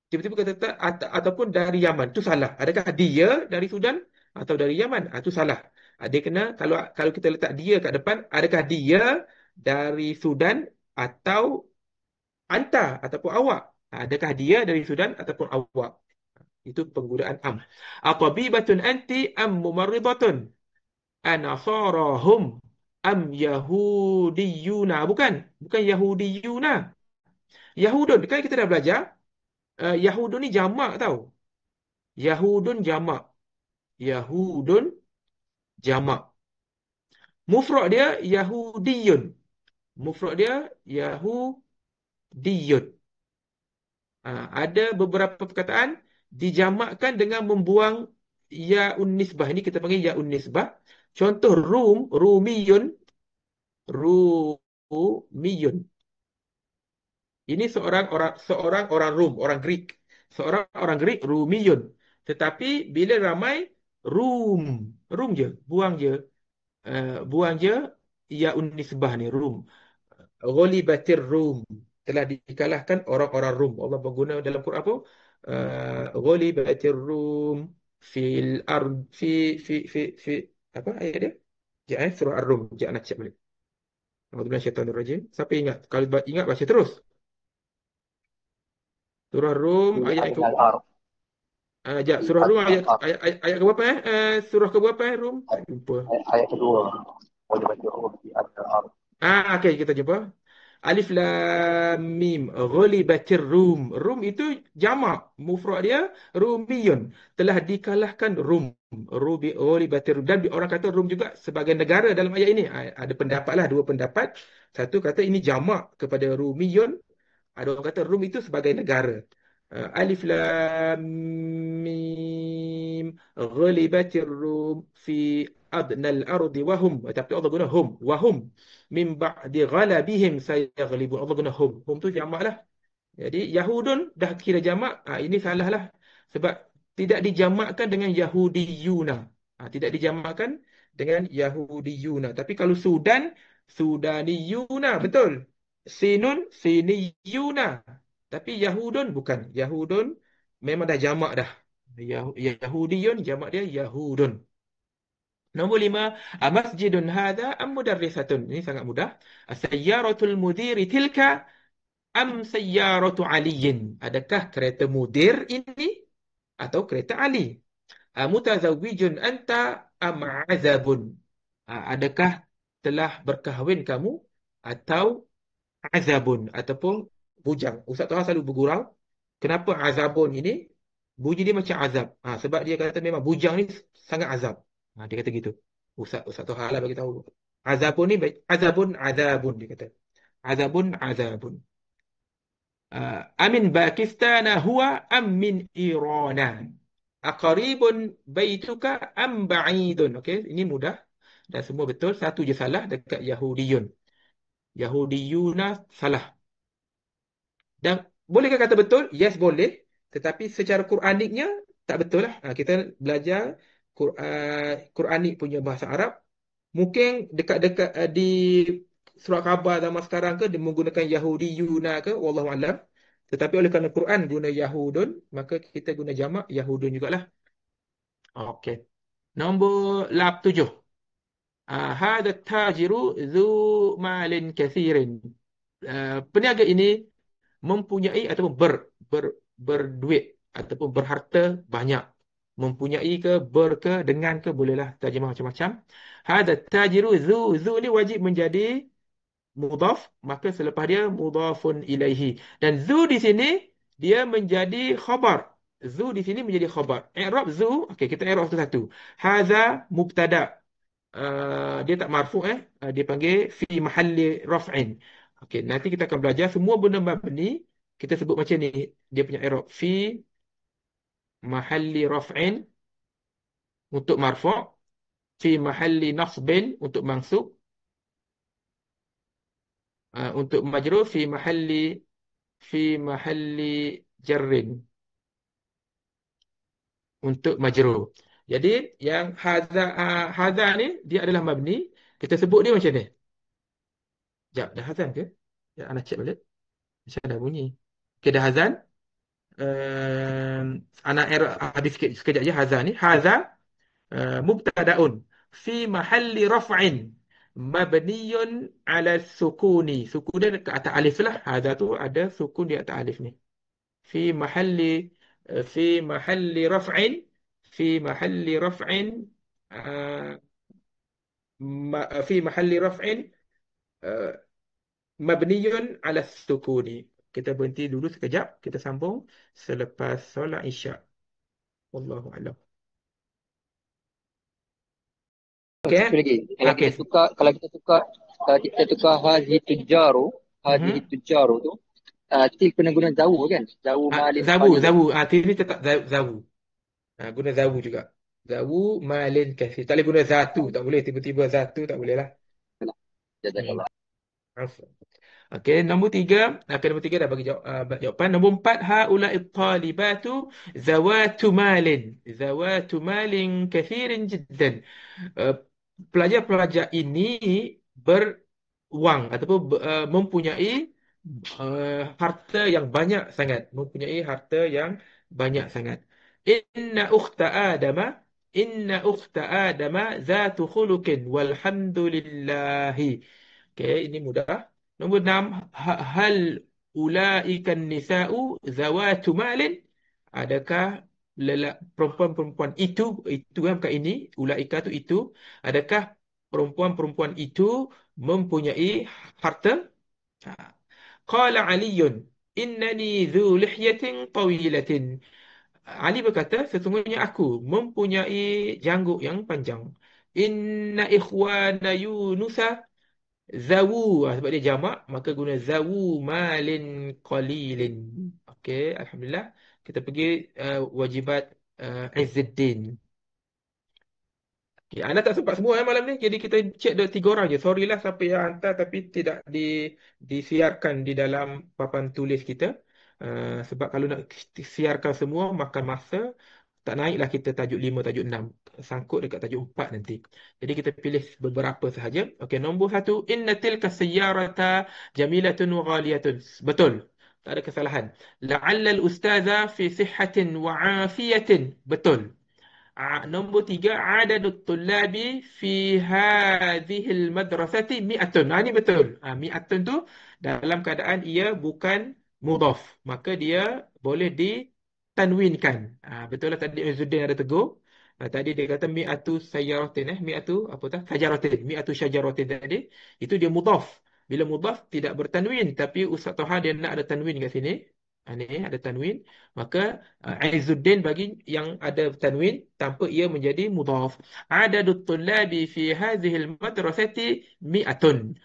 tiba-tiba kata tak, ataupun dari Yaman, itu salah. Adakah dia dari Sudan atau dari Yaman? Itu salah. Dia kena, kalau kita letak dia kat depan, adakah dia dari Sudan atau anta ataupun awak? Adakah dia dari Sudan ataupun awak? Itu penggunaan am. Atabibatun anti am mumarridatun? Anasarahum am yahudiyuna. Bukan yahudiyuna. Yahudun, kan kita dah belajar Yahudun ni jamak tau. Yahudun jamak. Yahudun jamak. Mufrad dia Yahudiyun. Mufrad dia Yahudiyun. Ada beberapa perkataan dijamakkan dengan membuang yaun nisbah. Ini kita panggil yaun nisbah. Contoh Rumiyun, Rumiyun. Ini seorang orang Rum, orang Greek. Seorang orang Greek Rumiyun. Tetapi bila ramai Rum, Rum je, buang je yaun nisbah ni Rum. Ghalibatir Rum, telah dikalahkan orang-orang Rum. Allah berguna dalam Quran apa? Ghalibatir Rum fil ard fi apa ayat dia? Jangan surah Ar-Rum. Jangan nak cek balik. Alhamdulillah syaitanir rajim. Siapa ingat? Kalau ingat baca terus. Surah Rum في ayat ke أدنى الأرض. في Surah Rum أدنى الأرض. ayat ke berapa surah ke berapa Rum? Tak jumpa. آية الأولى. غلبت الروم في أدنى الأرض. Okey, kita jumpa. Alif Lam Mim. Ghalibatir Rum. Rum itu jamak. Mufrad dia Rumiyun. Telah dikalahkan Rum. Ghalibatir Rum. Dan orang kata Rum juga sebagai negara dalam ayat ini. Ada pendapat lah, dua pendapat. Satu kata ini jamak kepada Rumiyun. Ada orang kata Rum itu sebagai negara. Alif Lam Mim. Ghalibatir Rum fi adnal ardi wahum. Tapi Allah guna hum. Wahum. Min ba'di ghalabihim sayaghlibun. Allah guna hum. Hum tu jamak lah. Jadi Yahudun dah kira jamak. Ini salah lah. Sebab tidak dijamakkan dengan Yahudiyuna. Tidak dijamakkan dengan Yahudiyuna. Tapi kalau Sudan, Sudaniyuna. Betul. Sinun, Siniyuna. Tapi Yahudun bukan. Yahudun memang dah jamak dah. Yahudiyun jamak dia Yahudun. Nombor 5, masjidun hadha am mudarrisatun. Ini sangat mudah. Sayyaratul mudiri tilka am sayyaratu aliyin. Adakah kereta mudir ini atau kereta Ali? Mutazawwijun anta am azabun. Adakah telah berkahwin kamu atau azabun ataupun bujang. Ustaz Toha selalu bergurau. Kenapa azabun ini bunyi dia macam azab? Sebab dia kata memang bujang ni sangat azab. Dia kata gitu. Ustaz Toha lah bagi tahu. Azabun ni azabun azabun dia kata. Azabun azabun. Amin Pakistan huwa am min Irana. Aqaribun baituka am ba'idun. Okey, ini mudah dan semua betul. Satu je salah dekat Yahudiyun. Yahudiyuna salah. Dan bolehkah kata betul? Yes, boleh. Tetapi secara Quraniknya tak betul lah. Kita belajar Quranik punya bahasa Arab. Mungkin dekat-dekat di surat khabar zaman sekarang ke dia menggunakan Yahudi Yuna ke, wallahu alam. Tetapi oleh kerana Quran guna Yahudun, maka kita guna jamak Yahudun jugalah. Okey. Nombor 7. Hada tajiru zu malin kathirin. Peniaga ini mempunyai ataupun berduit ataupun berharta banyak. Mempunyai ke ber ke dengan ke bolehlah terjemah macam-macam. Hada tajiru zu ni wajib menjadi mudhaf, maka selepas dia mudhafun ilaihi. Dan zu di sini dia menjadi khabar. Zu di sini menjadi khabar. I'rab zu, okey kita i'rab satu-satu. Hadza mubtada. Dia tak marfu' dia panggil fi mahalli raf'in. Okey, nanti kita akan belajar semua benda mabni kita sebut macam ni. Dia punya i'rab fi mahalli raf'in untuk marfu', fi mahalli nasbin untuk mansub, untuk majrur fi mahalli jarrin untuk majrur. Jadi yang hadza ni dia adalah mabni. Kita sebut dia macam ni. Jap, dah hazan ke? Ya, ana cek balik. Macam dah bunyi. Okey, dah hazan. Ana error habis sikit sekejap je hazan ni. Hadza mubtadaun fi mahalli raf'in mabniyun ala sukuni. Sukun dia ke atas alif lah. Hadza tu ada sukun di atas alif ni. Fi mahalli fi mahalli raf'in fi mahalli raf'in fi mahalli raf'in mabniyun ala sukuni. Kita berhenti dulu sekejap. Kita sambung selepas solat Isyak. Wallahu a'lam. Okey. Satu lagi. Kalau Okey. kita tukar, kalau kita tukar hazihi Mhm. tujaru tu, til kena guna zawu kan? Zawu malin Zawu, qalilin. zawu. Sini tetap zawu. Guna zawu juga. Zawu malin kasih. Tak boleh guna zatu, tak boleh tiba-tiba zatu, tak boleh lah. Hmm. Jazakallah. Okey, nombor tiga dah bagi jawapan. Nombor empat, haula'i talibatu zawatu malin. Zawatu malin kathirin jiddan. Uh, Pelajar-pelajar ini berwang ataupun mempunyai harta yang banyak sangat. Mempunyai harta yang banyak sangat. Inna ukhta Adama Inna ukhta Adama zatu khuluqin walhamdulillahi. Okey, ini mudah. Nombor enam, hal ulaikan nisa'u zawatu malin. Adakah perempuan-perempuan itu kan bukan ini, ulaika tu itu, adakah perempuan-perempuan itu mempunyai harta? Ha. Qala Aliyun, innani dhu lihyatin tawilatin. Ali berkata, sesungguhnya aku mempunyai janggut yang panjang. Inna ikhwana Yunusa zawu, sebab dia jamak maka guna zawu malin qalilin. Okey, alhamdulillah. Kita pergi wajibat Izzuddin. Okay, anda tak sempat semua malam ni. Jadi kita check ada 3 orang je. Sorry lah siapa yang hantar tapi tidak disiarkan di dalam papan tulis kita. Sebab kalau nak siarkan semua makan masa, tak naiklah kita tajuk 5, tajuk 6. Sangkut dekat tajuk 4 nanti. Jadi kita pilih beberapa sahaja. Okey, nombor 1. Inna tilka sayyarata jamilatun wa ghaliyatun. Betul. Tak ada kesalahan. La'alla al-ustaza fi sihhatin wa afiyatin. Betul. Nombor 3, adadut tullabi fi hadhil madrasati mi'atun. Ini betul. Mi'atun tu dalam keadaan ia bukan mudhaf, maka dia boleh ditanwinkan. Betul lah tadi Izzuddin ada tegur. Tadi dia kata mi'atu sayyaratin, mi'atu apa tu? Sajaratin, mi'atu syajaratin tadi. Itu dia mudhaf. Bila mudhaf tidak bertanwin, tapi Ustaz Toha dia nak ada tanwin kat sini. Ni ada tanwin, maka Izzuddin bagi yang ada tanwin tanpa ia menjadi mudhaf. Adadut tullabi fi hadhihi al-madrasati mi'atun.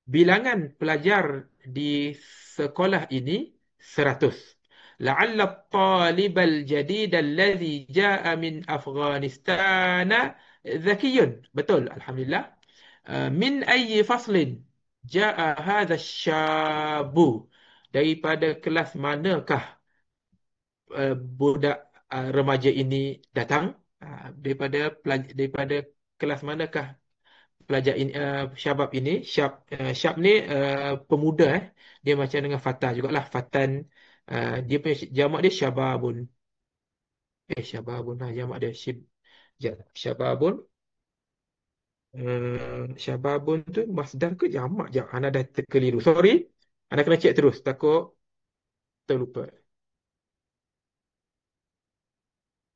Bilangan pelajar di sekolah ini 100. La'alla at-talib al-jadid alladhi ja'a min Afghanistan zakiyun. Betul, alhamdulillah. Min ayyi faslin ja'a hadha asy-syabu. Daripada kelas manakah budak remaja ini datang? Daripada kelas manakah pelajar ini, syabab ini? Syab ni pemuda, dia macam dengan fata jugalah, fatan. Dia punya jamak dia syababun. Syababun lah jamak dia. Syababun. Syababun tu masdar ke jamak? Jap, Ana dah terkeliru. Sorry. Ana kena check terus takut terlupa.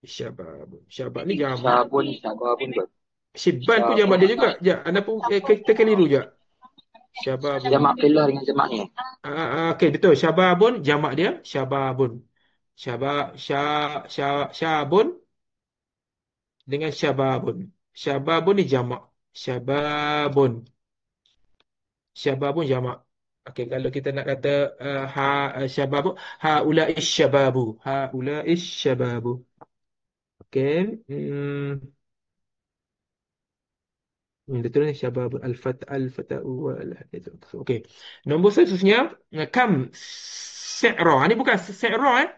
Syababun. Syabab ni jamak. Syababun tu. Syibban pun jamak dia juga. Ya, anda pun terkeliru je. Syababun. Jamak pillah dengan jamak ni. Okey, betul. Syababun jamak dia syababun. Syabun dengan syababun. Syababun ni jamak. Syababun. Syababun jamak. Okey, kalau kita nak kata syababun, haula'is syababu. Haula'is syababu. Okey. Betul ni syabab al-fata'u wal-hadithu. Okey. Nombor seterusnya, kam si'ra. Ini bukan si'ra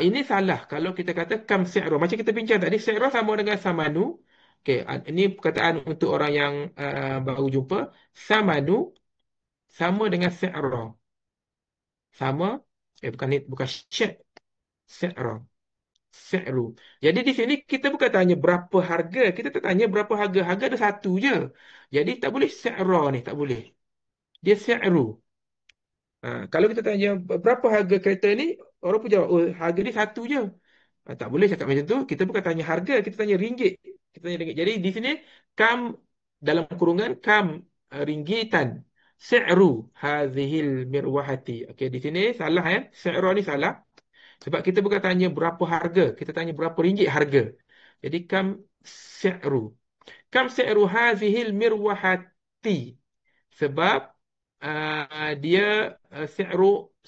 ini salah. Kalau kita kata kam si'ra, macam kita bincang tadi, si'ra sama dengan samanu. Okey, ini perkataan untuk orang yang baru jumpa. Samanu sama dengan si'ra. Sama bukan si'ra. Si'ru. Jadi di sini kita bukan tanya berapa harga, kita tak tanya berapa harga. Harga ada satu je. Jadi tak boleh si'ra ni, tak boleh. Dia si'ru. Kalau kita tanya berapa harga kereta ni, orang pun jawab, oh harga ni satu je. Tak boleh cakap macam tu. Kita bukan tanya harga, kita tanya ringgit. Kita tanya ringgit. Jadi di sini kam dalam kurungan kam ringgitan. Si'ru hazihil mirwahati. Okey, di sini salah Si'ra ni salah. Sebab kita bukan tanya berapa harga, kita tanya berapa ringgit harga. Jadi kam si'ru. Kam si'ru hazihil mirwahati. Sebab dia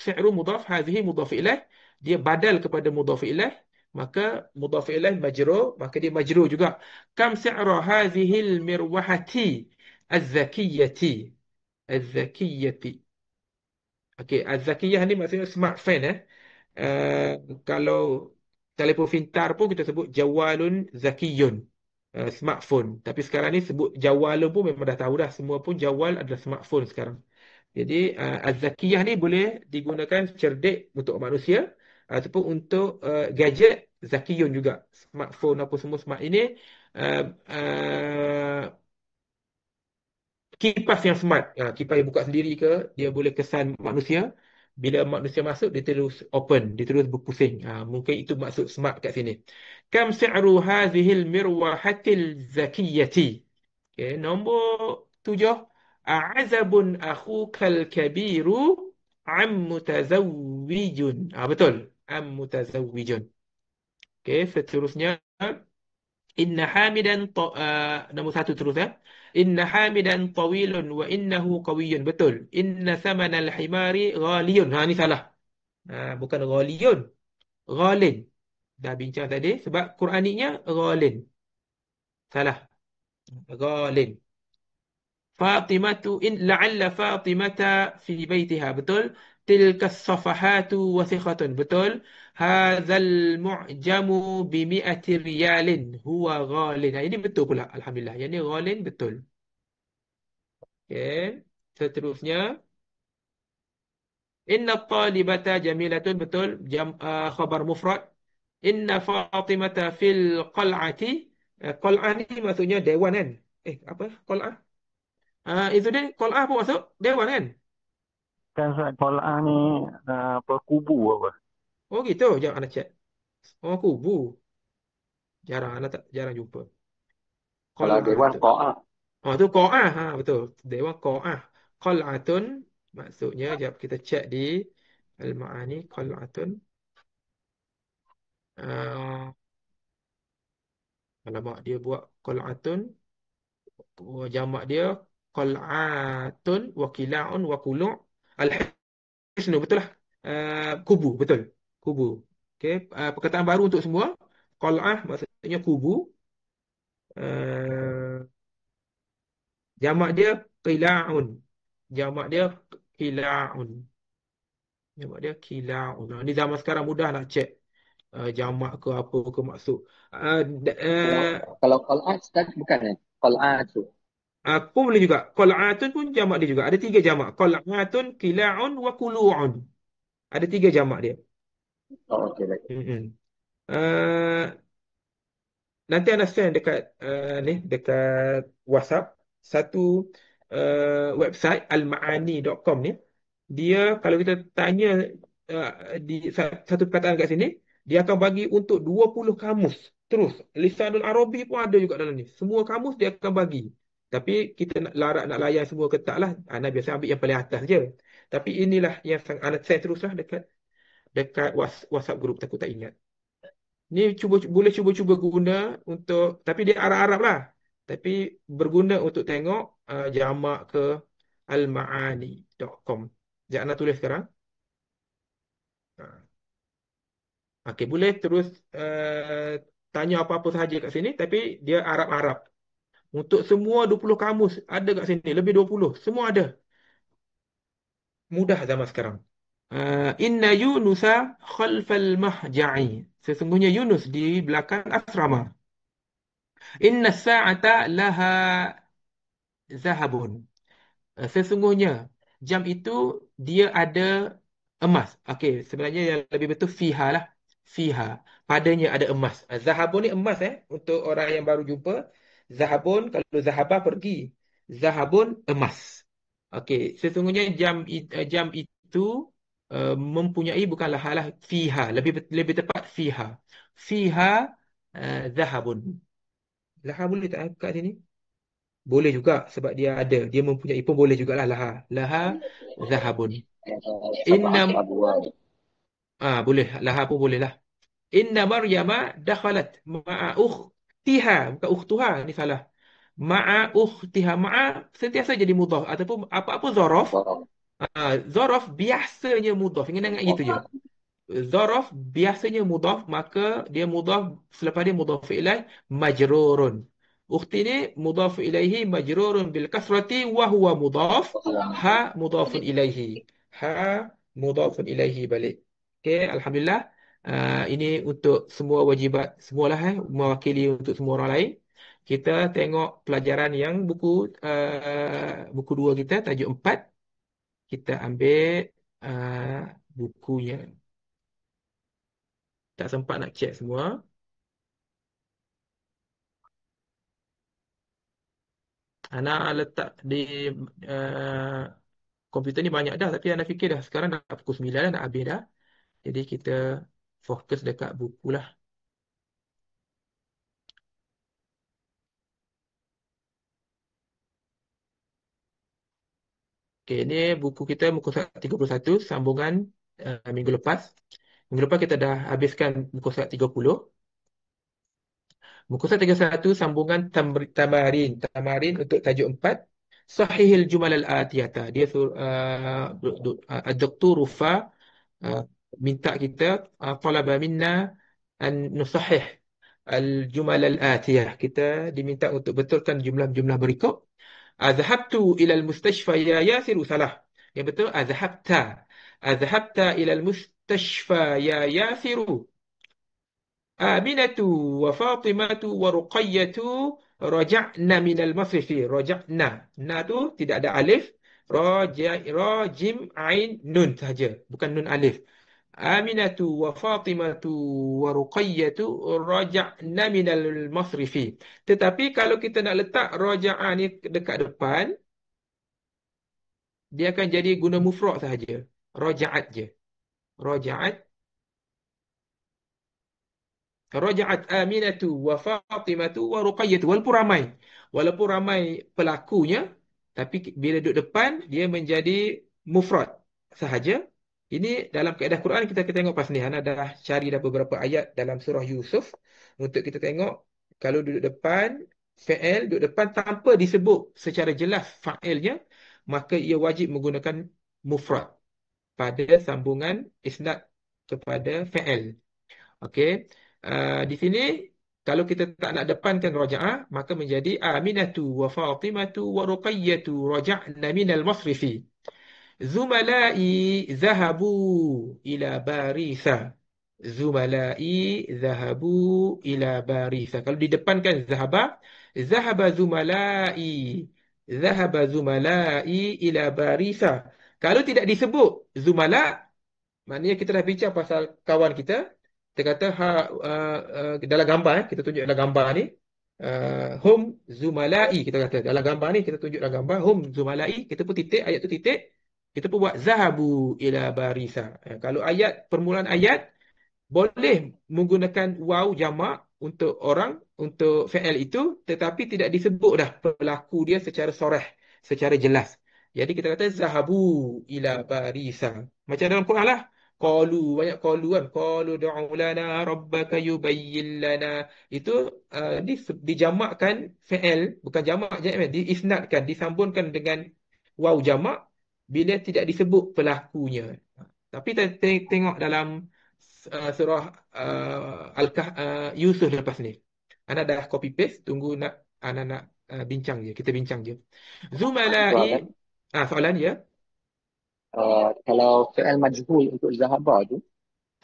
si'ru mudhaf, hazihi mudhaf ilaih, dia badal kepada mudhaf ilaih, maka mudhaf ilaih majrur, maka dia majrur juga. Kam si'ru hazihil mirwahati az-zakiyati. Az-zakiyati. Okey, az-zakiyah ni maksudnya smartphone Uh, kalau telefon pintar pun kita sebut jawalun zakiyun, smartphone. Tapi sekarang ni sebut jawalun pun memang dah tahu dah, semua pun jawal adalah smartphone sekarang. Jadi az-zakiyah ni boleh digunakan cerdik untuk manusia ataupun untuk gadget zakiyun juga. Smartphone apa semua smart ini uh, uh, kipas yang smart. Kipas yang buka sendiri ke, dia boleh kesan manusia. Bila manusia masuk, dia terus open, dia terus berpusing. Mungkin itu maksud smart kat sini. Kam si'ru hazihil mirwahatil zakiyati. Okay, nombor 7. A'azabun akhukal kabiru am mutazawwijun. Betul. Am mutazawwijun. Okay, seterusnya. Inna hamidan nombor 1 terus ya. Inna hamidan tawilun wa innahu qawiyyun. Betul. Inna samanal himari ghaliyun. Ni salah. Bukan ghaliyun. Ghalin. Dah bincang tadi. Sebab Quraniknya ghalin. Salah. Ghalin. Fatimatu in la'alla Fatimata fi baitiha. Betul. Tilka safahatu wasikhatun. Betul. Hadzal mu'jamu bi mi'ati riyalin huwa ghalin. Ini betul pula. Alhamdulillah. Yang ni ghalin betul. Okey. Seterusnya. Inna talibata jamilatun. Betul. Khabar mufrad. Inna Fatimata fil qal'ati. Qal'ah ni maksudnya dewan kan? Apa? Qal'ah? Itu dia. Qal'ah pun masuk dewan kan? Kan surat tolak ni apa kubu apa? Oh gitu. Jom anda cek. Oh kubu. Jarang. Anda tak jarang jumpa. Kalau Qal'ah dewan tu. qa'ah. Oh tu qa'ah. Betul. Dewan qa'ah. Qal'atun. Maksudnya. Jom kita cek di Al-Ma'ani. Qal'atun. Uh, Alamak dia buat qal'atun. Jamak dia qal'atun wa qila'un wa qulu'. Al-hisnu betul lah. Kubu betul. Kubu. Okey, perkataan baru untuk semua. Qal'ah maksudnya kubu. Uh, Jamak dia qila'un. Jamak dia qila'un. Jamak dia qila'un. Ni zaman sekarang mudah nak cek jamak ke apa ke maksud. Uh, d- Kalau uh, kalau qa'ah Ustaz bukan qa'ah tu. pun boleh juga. Qal'atun pun jamak dia juga. Ada 3 jamak. Qal'atun, qila'un wa qulu'un. Ada 3 jamak dia. Oh, okey baik. Mm-mm. Uh, Nanti anda send dekat ni dekat WhatsApp satu website almaani.com ni. Dia kalau kita tanya uh, di satu perkataan kat sini, dia akan bagi untuk 20 kamus. Terus Lisanul Arabi pun ada juga dalam ni. Semua kamus dia akan bagi. Tapi kita nak larat nak layan semua ke tak lah. Anda biasa ambil yang paling atas je. Tapi inilah yang anda send teruslah dekat dekat WhatsApp group, takut tak ingat. Ni boleh cuba-cuba guna untuk, tapi dia Arab-Arab lah. Tapi berguna untuk tengok jamak ke almaani.com. Sekejap nak tulis sekarang. Ha. Okey, boleh terus tanya apa-apa sahaja kat sini, tapi dia Arab-Arab. Untuk semua 20 kamus ada kat sini, lebih 20. Semua ada. Mudah zaman sekarang. Inna Yunusa khalfal mahja'i. Sesungguhnya Yunus di belakang asrama. Inna sa'ata laha zahabun. Sesungguhnya jam itu dia ada emas. Okey, sebenarnya yang lebih betul fiha lah. Fiha. Padanya ada emas. Zahabun ni emas untuk orang yang baru jumpa. Zahabun kalau zahabah pergi. Zahabun emas. Okey, sesungguhnya jam itu mempunyai bukanlah halah fiha, lebih tepat fiha. Fiha zahabun. Zahabun boleh tak kat sini? Boleh juga sebab dia ada. Dia mempunyai pun boleh jugalah laha. Laha zahabun. Sabah Inna abwa. boleh laha pun boleh lah. Inna Maryama dakhalat ma'a ukhtiha, bukan ukhtuha, ni salah. Ma'a ukhtiha. Ma'a sentiasa jadi mudhaf ataupun apa-apa zaraf. Zaraf. Zaraf biasanya mudhaf. Ingat gitu je. Zaraf biasanya mudhaf, maka dia mudhaf, selepas dia mudhaf ilaih majrurun. Ukhti ni mudhaf ilaihi majrurun bil kasrati wa huwa mudhaf. Ha mudhafun ilaihi. Ha mudhafun ilaihi balik. Okey, alhamdulillah. Ini untuk semua wajibat semualah, mewakili untuk semua orang lain. Kita tengok pelajaran yang buku 2 kita, tajuk 4. Kita ambil bukunya. Tak sempat nak check semua. Ana letak di uh, komputer ni banyak dah, tapi Ana fikir dah sekarang dah pukul 9 dah, nak habis dah. Jadi kita fokus dekat buku lah. Okey, ni buku kita muka 31, sambungan minggu lepas. Minggu lepas kita dah habiskan muka surat 30. Muka surat 31 sambungan tamarin. Tamarin untuk tajuk 4. Sahihil jumal al-atiyata. Dia Dr. Rufa uh, minta kita, talaba minna an nusahih al-jumal al-atiyah. Kita diminta untuk betulkan jumlah-jumlah berikut. Azhabtu ila al-mustashfa ya Yasiru, salah. Yang betul azhabta. Azhabta ila al-mustashfa ya Yasiru. Aminatu wa Fatimatu wa Ruqayyatu raja'na minal masrifi. Raja'na. Na tu tidak ada alif. Rajim ain nun sahaja. Bukan nun alif. Aminatu wa Fatimatu wa Ruqayyatu raja'na minal masrifi. Tetapi kalau kita nak letak raja'a ni dekat depan, dia akan jadi guna mufrad sahaja. Raja'at je. Raja'at. Raja'at Aminatu wa Fatimatu wa Ruqayyah. Walaupun ramai pelakunya, tapi bila duduk depan dia menjadi mufrad sahaja. Ini dalam kaedah Quran kita tengok pas ni. Ana dah cari dah beberapa ayat dalam surah Yusuf untuk kita tengok kalau duduk depan fa'il, duduk depan tanpa disebut secara jelas fa'ilnya, maka ia wajib menggunakan mufrad pada sambungan isnad kepada fa'il. Okey. Di sini kalau kita tak nak depankan raja'ah, maka menjadi Aminatu wa Fatimatu wa Ruqayyatu raja'na minal masrifi. Zumalai zahabu ila barisa. Zumalai zahabu ila barisa. Kalau didepankan zahaba, zahaba zumalai. Zahaba zumalai ila barisa. Kalau tidak disebut zumala, maknanya kita dah bincang pasal kawan kita. Kita kata dalam gambar, kita tunjuk dalam gambar ni, hum zumalai, kita kata dalam gambar ni, kita tunjuk dalam gambar hum zumalai, kita pun titik, ayat tu titik, kita pun buat zahabu ila barisa. Kalau ayat, permulaan ayat boleh menggunakan waw jamak untuk orang, untuk fi'il itu, tetapi tidak disebut dah pelaku dia secara soreh, secara jelas. Jadi kita kata zahabu ila barisa. Macam dalam Quran lah. Qalu, banyak qalu kan. Qalu du'u lana rabbaka yubayyin lana. Itu dijamakkan fi'il, bukan jamak je, diisnadkan, disambungkan dengan waw jamak bila tidak disebut pelakunya. Tapi kita tengok dalam surah Yusuf lepas ni. Ana dah copy paste, tunggu ana nak bincang je, kita bincang je. Soalan. Zumalai, soalan ya. Kalau fi'il majhul untuk zahaba tu,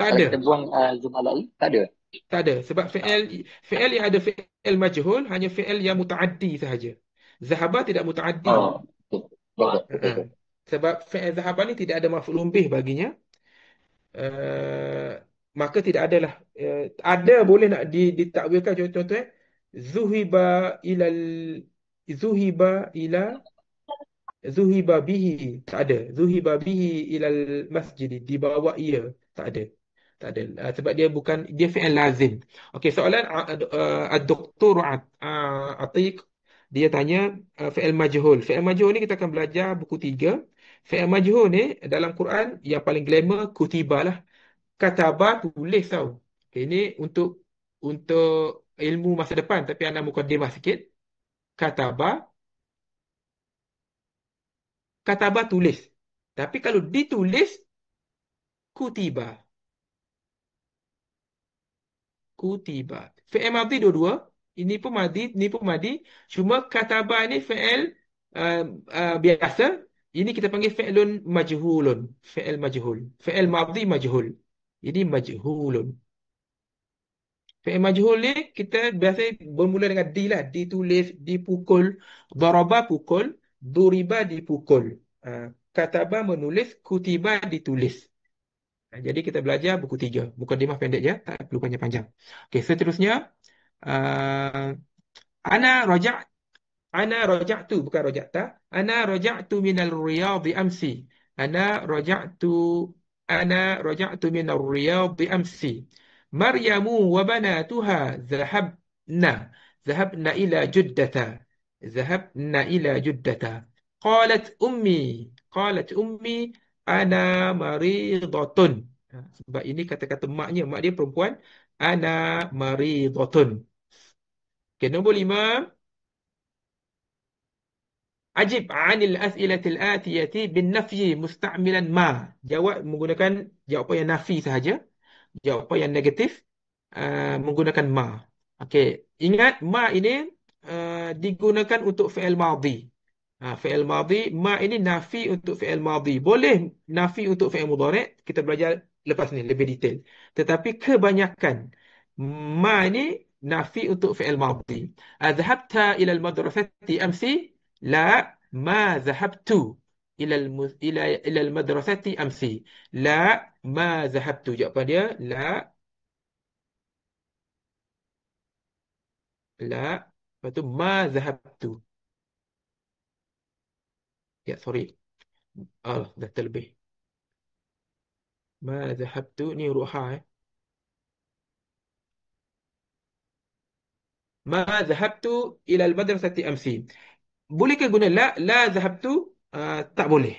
Tak kalau ada. kita buang zumalai, tak ada. Tak ada sebab fi'il yang ada fi'il majhul hanya fi'il yang mutaaddi sahaja. Zahaba tidak mutaaddi. Betul. Betul. Sebab fi'il zahaba ni tidak ada maf'ul bih baginya. Maka tidak adalah, ada boleh nak ditakwilkan, contoh zuhiba ilal zuhiba ila zuhiba bihi, tak ada. Zuhiba bihi ilal masjid, dibawa ia, tak ada. Tak ada. Sebab dia bukan, dia fi'il lazim. Okey, soalan Ad-Doktor Atiq, dia tanya fi'il majhul. Fi'il majhul ni kita akan belajar buku 3. Fi'il majhul ni dalam Quran yang paling glamour kutiba lah. Kataba tulis tau. Okay, ini untuk ilmu masa depan, tapi anda mukadimah sikit. kataba, kataba tulis. Tapi kalau ditulis, kutiba. Kutiba. Fi'il madhi dua-dua. Ini pun madhi, ini pun madhi. Cuma kataba ni fi'il uh, biasa. Ini kita panggil fi'lun majhulun. Fi'il majhul. Fi'il madhi majhul. Ini majhulun. Fi'il majhul ni kita biasa bermula dengan di lah. Ditulis, dipukul. Daraba pukul. Duriba dipukul. Kataba menulis. Kutiba ditulis. Jadi kita belajar buku 3. Mukadimah pendek je. Tak perlu panjang-panjang. Okey, seterusnya. Uh, Ana rajak Ana raja'tu bukan raja'ta. Ana raja'tu minal riyadhi amsi. Ana raja'tu Ana raja'tu minal riyadhi amsi. Maryamu wa banatuha zahabna. Zahabna ila juddata. Zahabna ila juddata. Qalat ummi. Qalat ummi. Ana maridatun. Sebab ini kata-kata maknya. Mak dia perempuan. Ana maridatun. Okay, nombor 5. Ajib anil as'ilatil atiyati bin nafyi musta'milan ma. Jawab menggunakan jawapan yang nafi sahaja. Jawapan yang negatif menggunakan ma. Okey, ingat ma ini digunakan untuk fi'il madhi. Fi'il madhi, ma ini nafi untuk fi'il madhi. Boleh nafi untuk fi'il mudhari', kita belajar lepas ni lebih detail. Tetapi kebanyakan ma ini nafi untuk fi'il madhi. Adhabta ila al-madrasati amsi? La, ma zahabtu ila al-madrasati amsi. La, ma zahabtu. Jawapan dia la, la. Lepas tu ma zahabtu. Ya, sorry. Dah terlebih. Ma zahabtu ni huruf ha. Ma zahabtu ila al-madrasati amsi. Bolehkah guna la? La zahabtu? Tak boleh.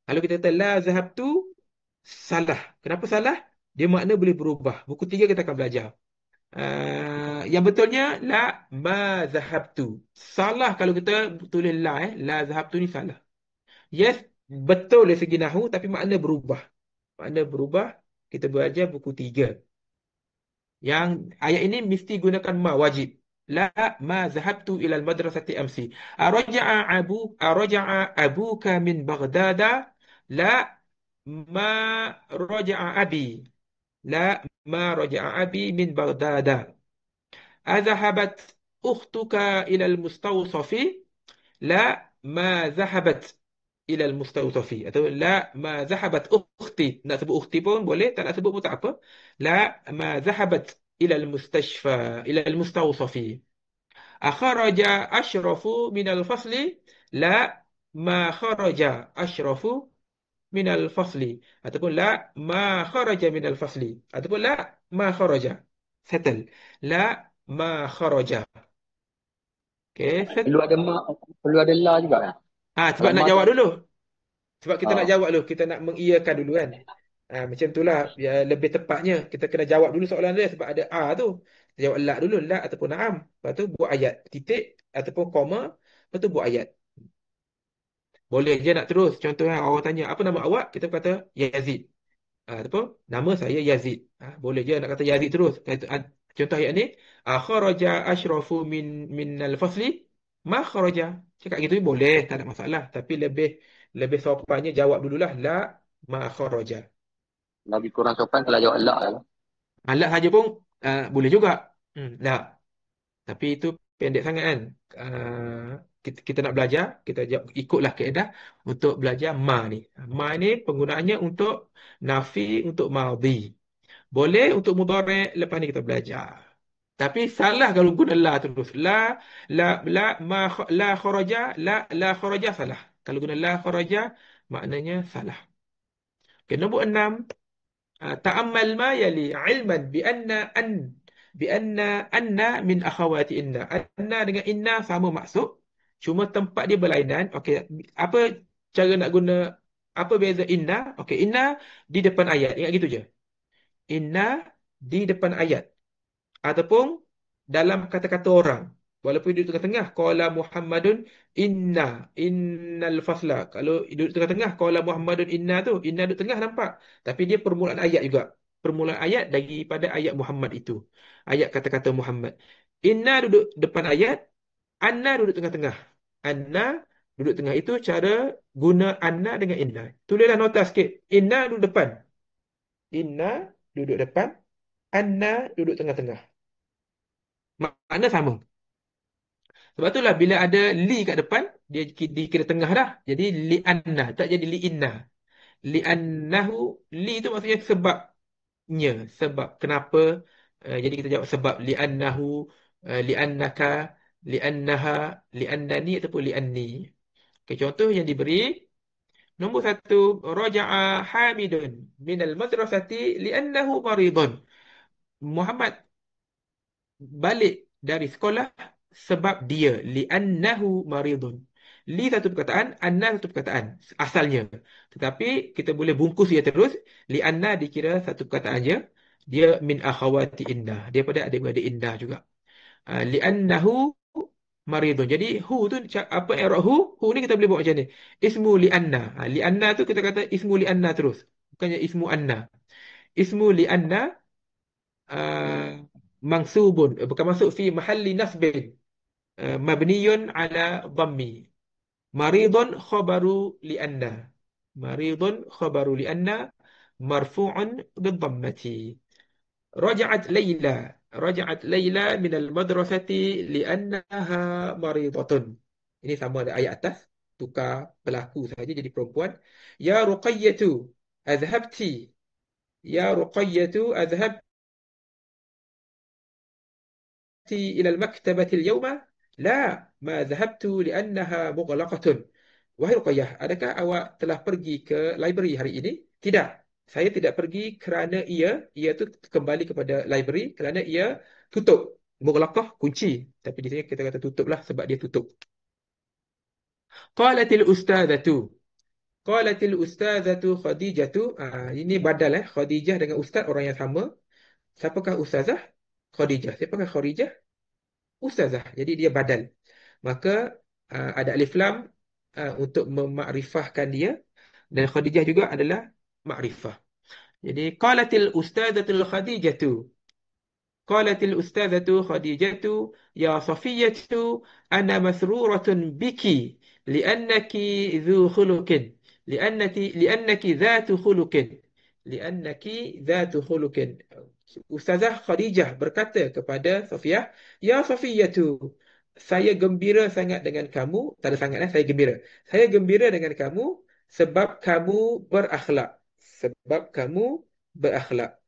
Kalau kita kata la zahabtu, salah. Kenapa salah? Dia makna boleh berubah. Buku 3 kita akan belajar. Yang betulnya la ma zahabtu. Salah kalau kita tulis la. La zahabtu ni salah. Yes, betul dari segi nahu, tapi makna berubah. Makna berubah. Kita belajar buku 3. Yang ayat ini mesti gunakan ma, wajib. La ma zahabtu ilal madrasati amsi. Araja'a abuka min Baghdada? La ma raja'a abi. La ma raja'a abi min Baghdada. Azahabat ukhtuka ilal mustawsafi? La ma zahabat ilal mustawsafi. Atau la ma zahabat ukhti. Nak sebut ukhti pun boleh, tak nak sebut pun tak apa. La ma zahabat ilal mustashfa, ilal mustawsafi. Akharaja ashrafu minal fasli? La ma kharaja ashrafu minal fasli. Ataupun la ma kharaja minal fasli. Ataupun la ma kharaja. Settle. La ma kharaja. Okay, Perlu ada mak, perlu ada la juga kan? sebab Kalau nak mak jawab tak. dulu. Sebab kita nak Ah, jawab dulu, kita nak mengiyakan dulu kan. Macam itulah ya, lebih tepatnya kita kena jawab dulu soalan dia sebab ada tu. Kita jawab la dulu, la ataupun na'am. Lepas tu buat ayat, titik ataupun koma, lepas tu buat ayat. Boleh je nak terus. Contohnya orang tanya, apa nama awak? Kita kata Yazid. Apa? Nama saya Yazid. Boleh je nak kata Yazid terus. Contoh ayat ni, kharaja asyrafu min al-fasli ma kharaja. Cakap gitu boleh, tak ada masalah. Tapi lebih lebih sopannya jawab dululah la ma kharaja. lebih kurang sopan kalau jawab la lah. La saja pun boleh juga. La. Tapi itu pendek sangat kan. Kita nak belajar, kita ikutlah kaedah untuk belajar ma ni. Ma ni penggunaannya untuk nafi, untuk madhi. Boleh untuk mudhari', lepas ni kita belajar. Tapi salah kalau guna la terus. La kharaja, la kharaja salah. Kalau guna la kharaja maknanya salah. Okay, nombor 6. Ta'ammal ma yali ilman bi anna min akhawati inna. Anna dengan inna sama maksud, cuma tempat dia berlainan. Okey, apa cara nak guna, apa beza inna? Okey, inna di depan ayat. Ingat gitu je. Inna di depan ayat ataupun dalam kata-kata orang. Walaupun duduk tengah-tengah, qala Muhammadun innal fasla. Kalau duduk tengah-tengah, qala Muhammadun inna duduk tengah nampak. Tapi dia permulaan ayat juga. Permulaan ayat daripada ayat Muhammad itu. Ayat kata-kata Muhammad. Inna duduk depan ayat, anna duduk tengah-tengah. Anna duduk tengah. Itu cara guna anna dengan inna. Tulislah nota sikit. Inna duduk depan. Inna duduk depan, anna duduk tengah-tengah. Makna sama. Sebab itulah bila ada li kat depan, dia dikira tengah dah. Jadi li anna, tak jadi li inna. Li annahu, li tu maksudnya sebabnya, sebab kenapa. Jadi kita jawab sebab li annahu, li annaka, li annaha, li annani ataupun li anni. Okay, contoh yang diberi, nombor satu, raja'a Hamidun minal madrasati li annahu maridun. Muhammad balik dari sekolah sebab dia li'annahu maridun. Li satu perkataan, anna satu perkataan asalnya. Tetapi kita boleh bungkus dia terus. Li'anna dikira satu perkataan je. Dia min akhawati indah. Daripada adik-beradik indah juga. Li'annahu maridun. Jadi hu tu apa i'rab hu? Hu ni kita boleh buat macam ni. Ismu li'anna. Li'anna tu kita kata ismu li'anna terus. Bukannya ismu anna. Ismu li'anna mansubun, bukan mansub, fi mahalli nasbin, mabniyun ala dhammi. Maridun khabaru li'anna. Maridun khabaru li'anna marfu'un bidhammati. Raja'at Layla. Raja'at Layla minal madrasati li'annaha maridatun. Ini sama ada ayat atas. Tukar pelaku saja jadi perempuan. Ya Ruqayyatu azhabti. Ya Ruqayyatu azhabti إلى المكتبة اليوم؟ لا، ما ذهبت لأنها مغلقة. Wahai Ruqayyah, adakah awak telah pergi ke library hari ini? Tidak. Saya tidak pergi kerana ia tu kembali kepada library kerana ia tutup. Mughlaqah, kunci. Tapi di sini kita kata tutuplah sebab dia tutup. Qalatil ustadzatu. Qalatil ustadzatu Khadijatu. Ini badal Khadijah dengan ustaz orang yang sama. Siapakah ustazah? Khadijah. Siapakah Khadijah? Ustazah. Jadi dia badal. Maka ada alif lam untuk memakrifahkan dia, dan Khadijah juga adalah makrifah. Jadi qalatil ustazatul Khadijatu. Qalatil ustazatu Khadijatu ya Safiyatu ana masruratun biki li'annaki dhu khuluqin. Li'annaki dhatu khuluqin. Li'annaki dhatu khuluqin. Ustazah Khadijah berkata kepada Safiyah, ya Safiyatu, saya gembira sangat dengan kamu. Tak ada sangat, saya gembira. Saya gembira dengan kamu sebab kamu berakhlak. Sebab kamu berakhlak.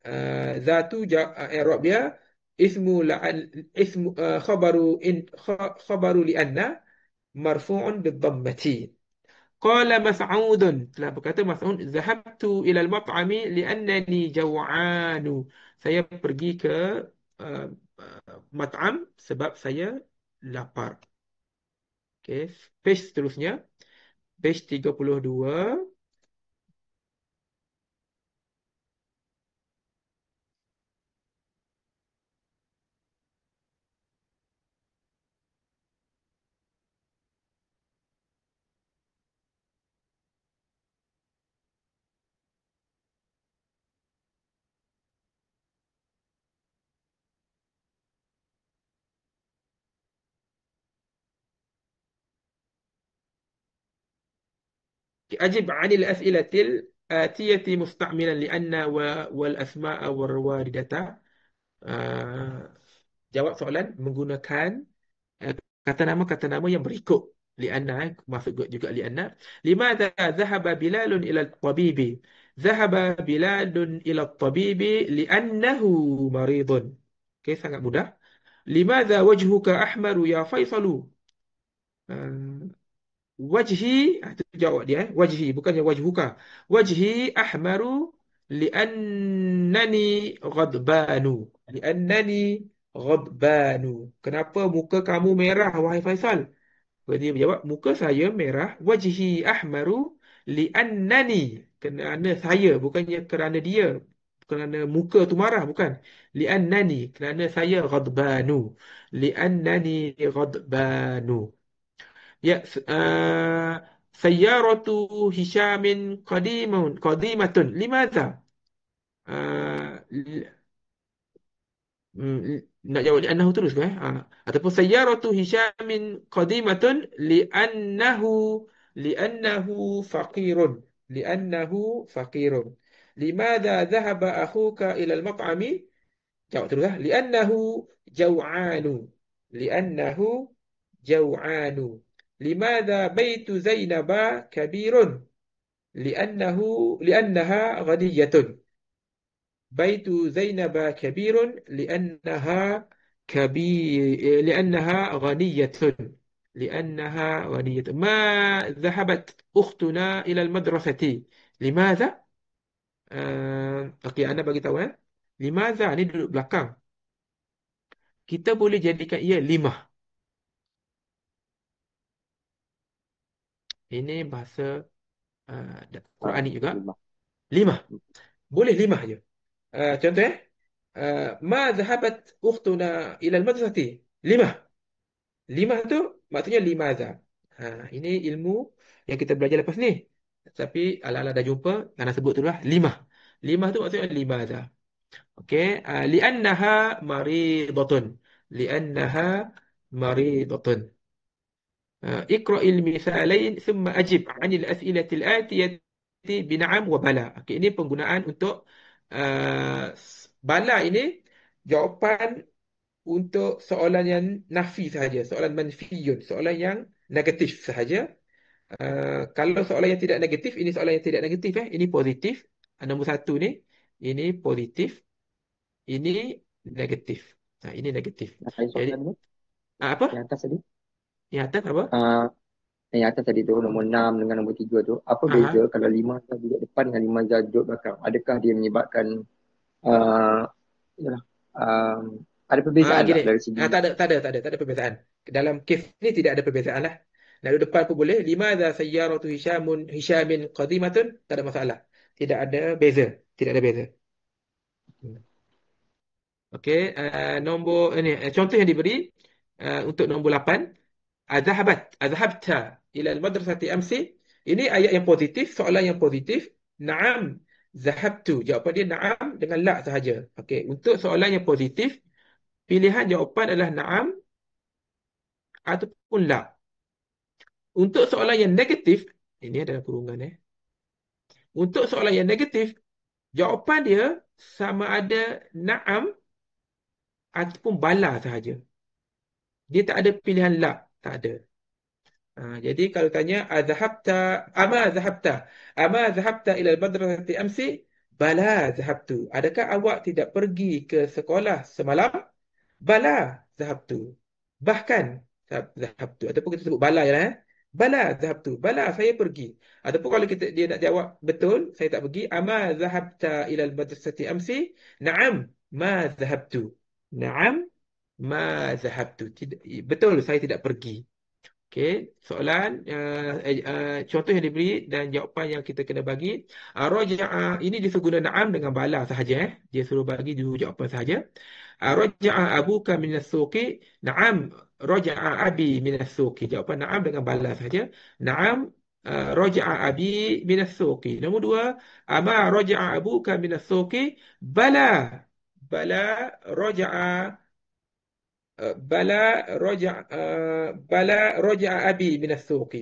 Zatu i'rab dia ismu la'an, ismu khabaru li'anna marfu'un bidhammati. Qala Mas'udun, telah berkata Mas'ud, zahabtu ila al-mat'ami li'annani jaw'anu. Saya pergi ke uh, mat'am sebab saya lapar. Okey, page seterusnya, page 32. أجب عن الأسئلة الآتية مستعملا لأن والأسماء والواردة. Jawab soalan menggunakan kata nama yang berikut. Lianna, masuk juga lianna. Limadha zahaba Bilalun ila al-tabibi? Zahaba Bilalun ila al-tabibi liannahu maridun. Okey, sangat mudah. Limadha wajhuka ahmaru ya Faisalu? Wajhi, itu jawab dia. Wajhi, bukannya wajhuka. Wajhi ahmaru liannani ghadbanu. Liannani ghadbanu. Kenapa muka kamu merah, wahai Faisal? Dia menjawab, muka saya merah. Wajhi ahmaru liannani. Kerana saya, bukannya kerana dia. kerana muka tu marah, bukan. Li'annani, kerana saya ghadbanu. Li'annani ghadbanu. Ya, sayyaratu Hishamin qadimatun. Limadha? Uh, nak jawab li'annahu terus ke? Ataupun sayyaratu Hishamin qadimatun li'annahu faqirun. Li'annahu faqirun. Limadha dhahaba akhuka ila al-mat'ami? Jawab terus lah. Li'annahu jaw'anu. Li'annahu jaw'anu. Limadha baitu Zainaba kabirun? Li'annaha ghaniyatun. بيت زينب كبير لأنها غنية. لأنها غنية. ما ذهبت أختنا إلى المدرسة؟ لماذا؟ Okey, Anda bagi tahu Limaza ni duduk belakang. Kita boleh jadikan ia limah. Ini bahasa Qurani juga. Lima. Limah. Boleh limah je. Contoh ما ذهبت أختنا إلى المدرسة؟ Limah. Limah tu maksudnya limaza. Ini ilmu yang kita belajar lepas ni. Tapi ala-ala dah jumpa, Ana sebut tu lah limah. Limah tu maksudnya limaza. Okey, li'annaha maridatun. Li'annaha maridatun. Iqra'il misalain thumma ajib 'anil as'ilatil atiyati bina'am wa bala. Okey, ini penggunaan untuk bala ini jawapan untuk soalan yang nafi sahaja, soalan manfiyun, soalan yang negatif sahaja. Kalau soalan yang tidak negatif, ini soalan yang tidak negatif ini positif. Nombor satu ni, ini positif, ini negatif. Ini negatif. Nak tanya Jadi soalan tu? apa? Yang atas tadi? Yang atas apa? Yang atas tadi tu, nombor 6 dengan nombor 3 tu. Apa Aha. beza kalau 5 duduk depan dengan 5 duduk belakang? Adakah dia menyebabkan yalah, ada perbezaan Gini. tak dari segi Tak ada perbezaan. Dalam kes ni tidak ada perbezaan lah. Nak duduk depan pun boleh. Limadha sayyaratu Hishamin qadimatun? Tak ada masalah. Tidak ada beza. Tidak ada beza. Okey, nombor ini contoh yang diberi untuk nombor 8. Azhabta ila al-madrasati amsi. Ini ayat yang positif, soalan yang positif. Naam, zahabtu. Jawapan dia naam dengan la sahaja. Okey, untuk soalan yang positif, pilihan jawapan adalah naam ataupun la. Untuk soalan yang negatif, ini adalah kurungan Untuk soalan yang negatif, jawapan dia sama ada naam ataupun bala sahaja. Dia tak ada pilihan la, tak ada. Jadi kalau tanya ama zahabta ila al-madrasati amsi? Bala zahabtu. Adakah awak tidak pergi ke sekolah semalam? Bala zahabtu. Bahkan zahabtu ataupun kita sebut bala je lah Bala zahabtu. Bala saya pergi. Ataupun kalau dia nak jawab betul, saya tak pergi. Ama zahabta ila al-madrasati amsi? Naam, ma zahabtu. Naam, ma zahabtu. Betul, saya tidak pergi. Okey, soalan contoh yang diberi dan jawapan yang kita kena bagi. Raja'a, ini dia suruh guna na'am dengan bala sahaja Dia suruh bagi dua jawapan sahaja. Raja'a abuka minas suqi? Na'am, raja'a abi minas suqi. Jawapan na'am dengan bala sahaja. Na'am, raja'a abi minas suqi. Nombor dua, ama raja'a abuka minas suqi? Bala. Bala raja'a بلا رجع بلا رجع أبي من السوق.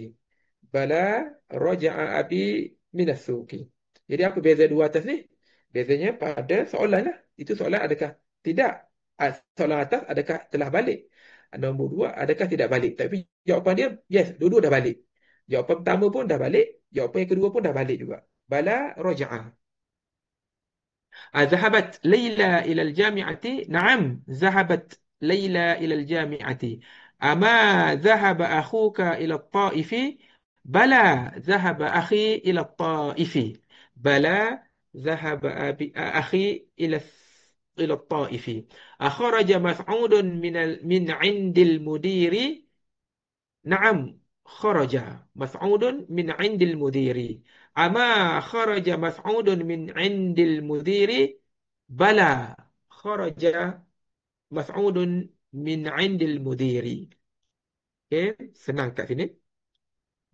Bala raja'a abi minas suqi. Jadi apa beza dua atas ni? Bezanya pada soalan lah. Itu soalan adakah tidak? Soalan atas adakah telah balik? Nombor dua adakah tidak balik? Tapi jawapan dia yes, dua-dua dah balik. Jawapan pertama pun dah balik, jawapan yang kedua pun dah balik juga. Bala raja'a. ذهبت ليلى إلى الجامعة؟ نعم، ذهبت ليلى إلى الجامعة. أما ذهب أخوك إلى الطائف؟ بلى، ذهب أخي إلى الطائف. بلى، ذهب أخي إلى الطائف. أخرج مسعود من عند المدير؟ نعم، خرج مسعود من عند المدير. أما خرج مسعود من عند المدير؟ Bala kharaja maf'ulun min 'indil mudiri. Okey, senang kat sini.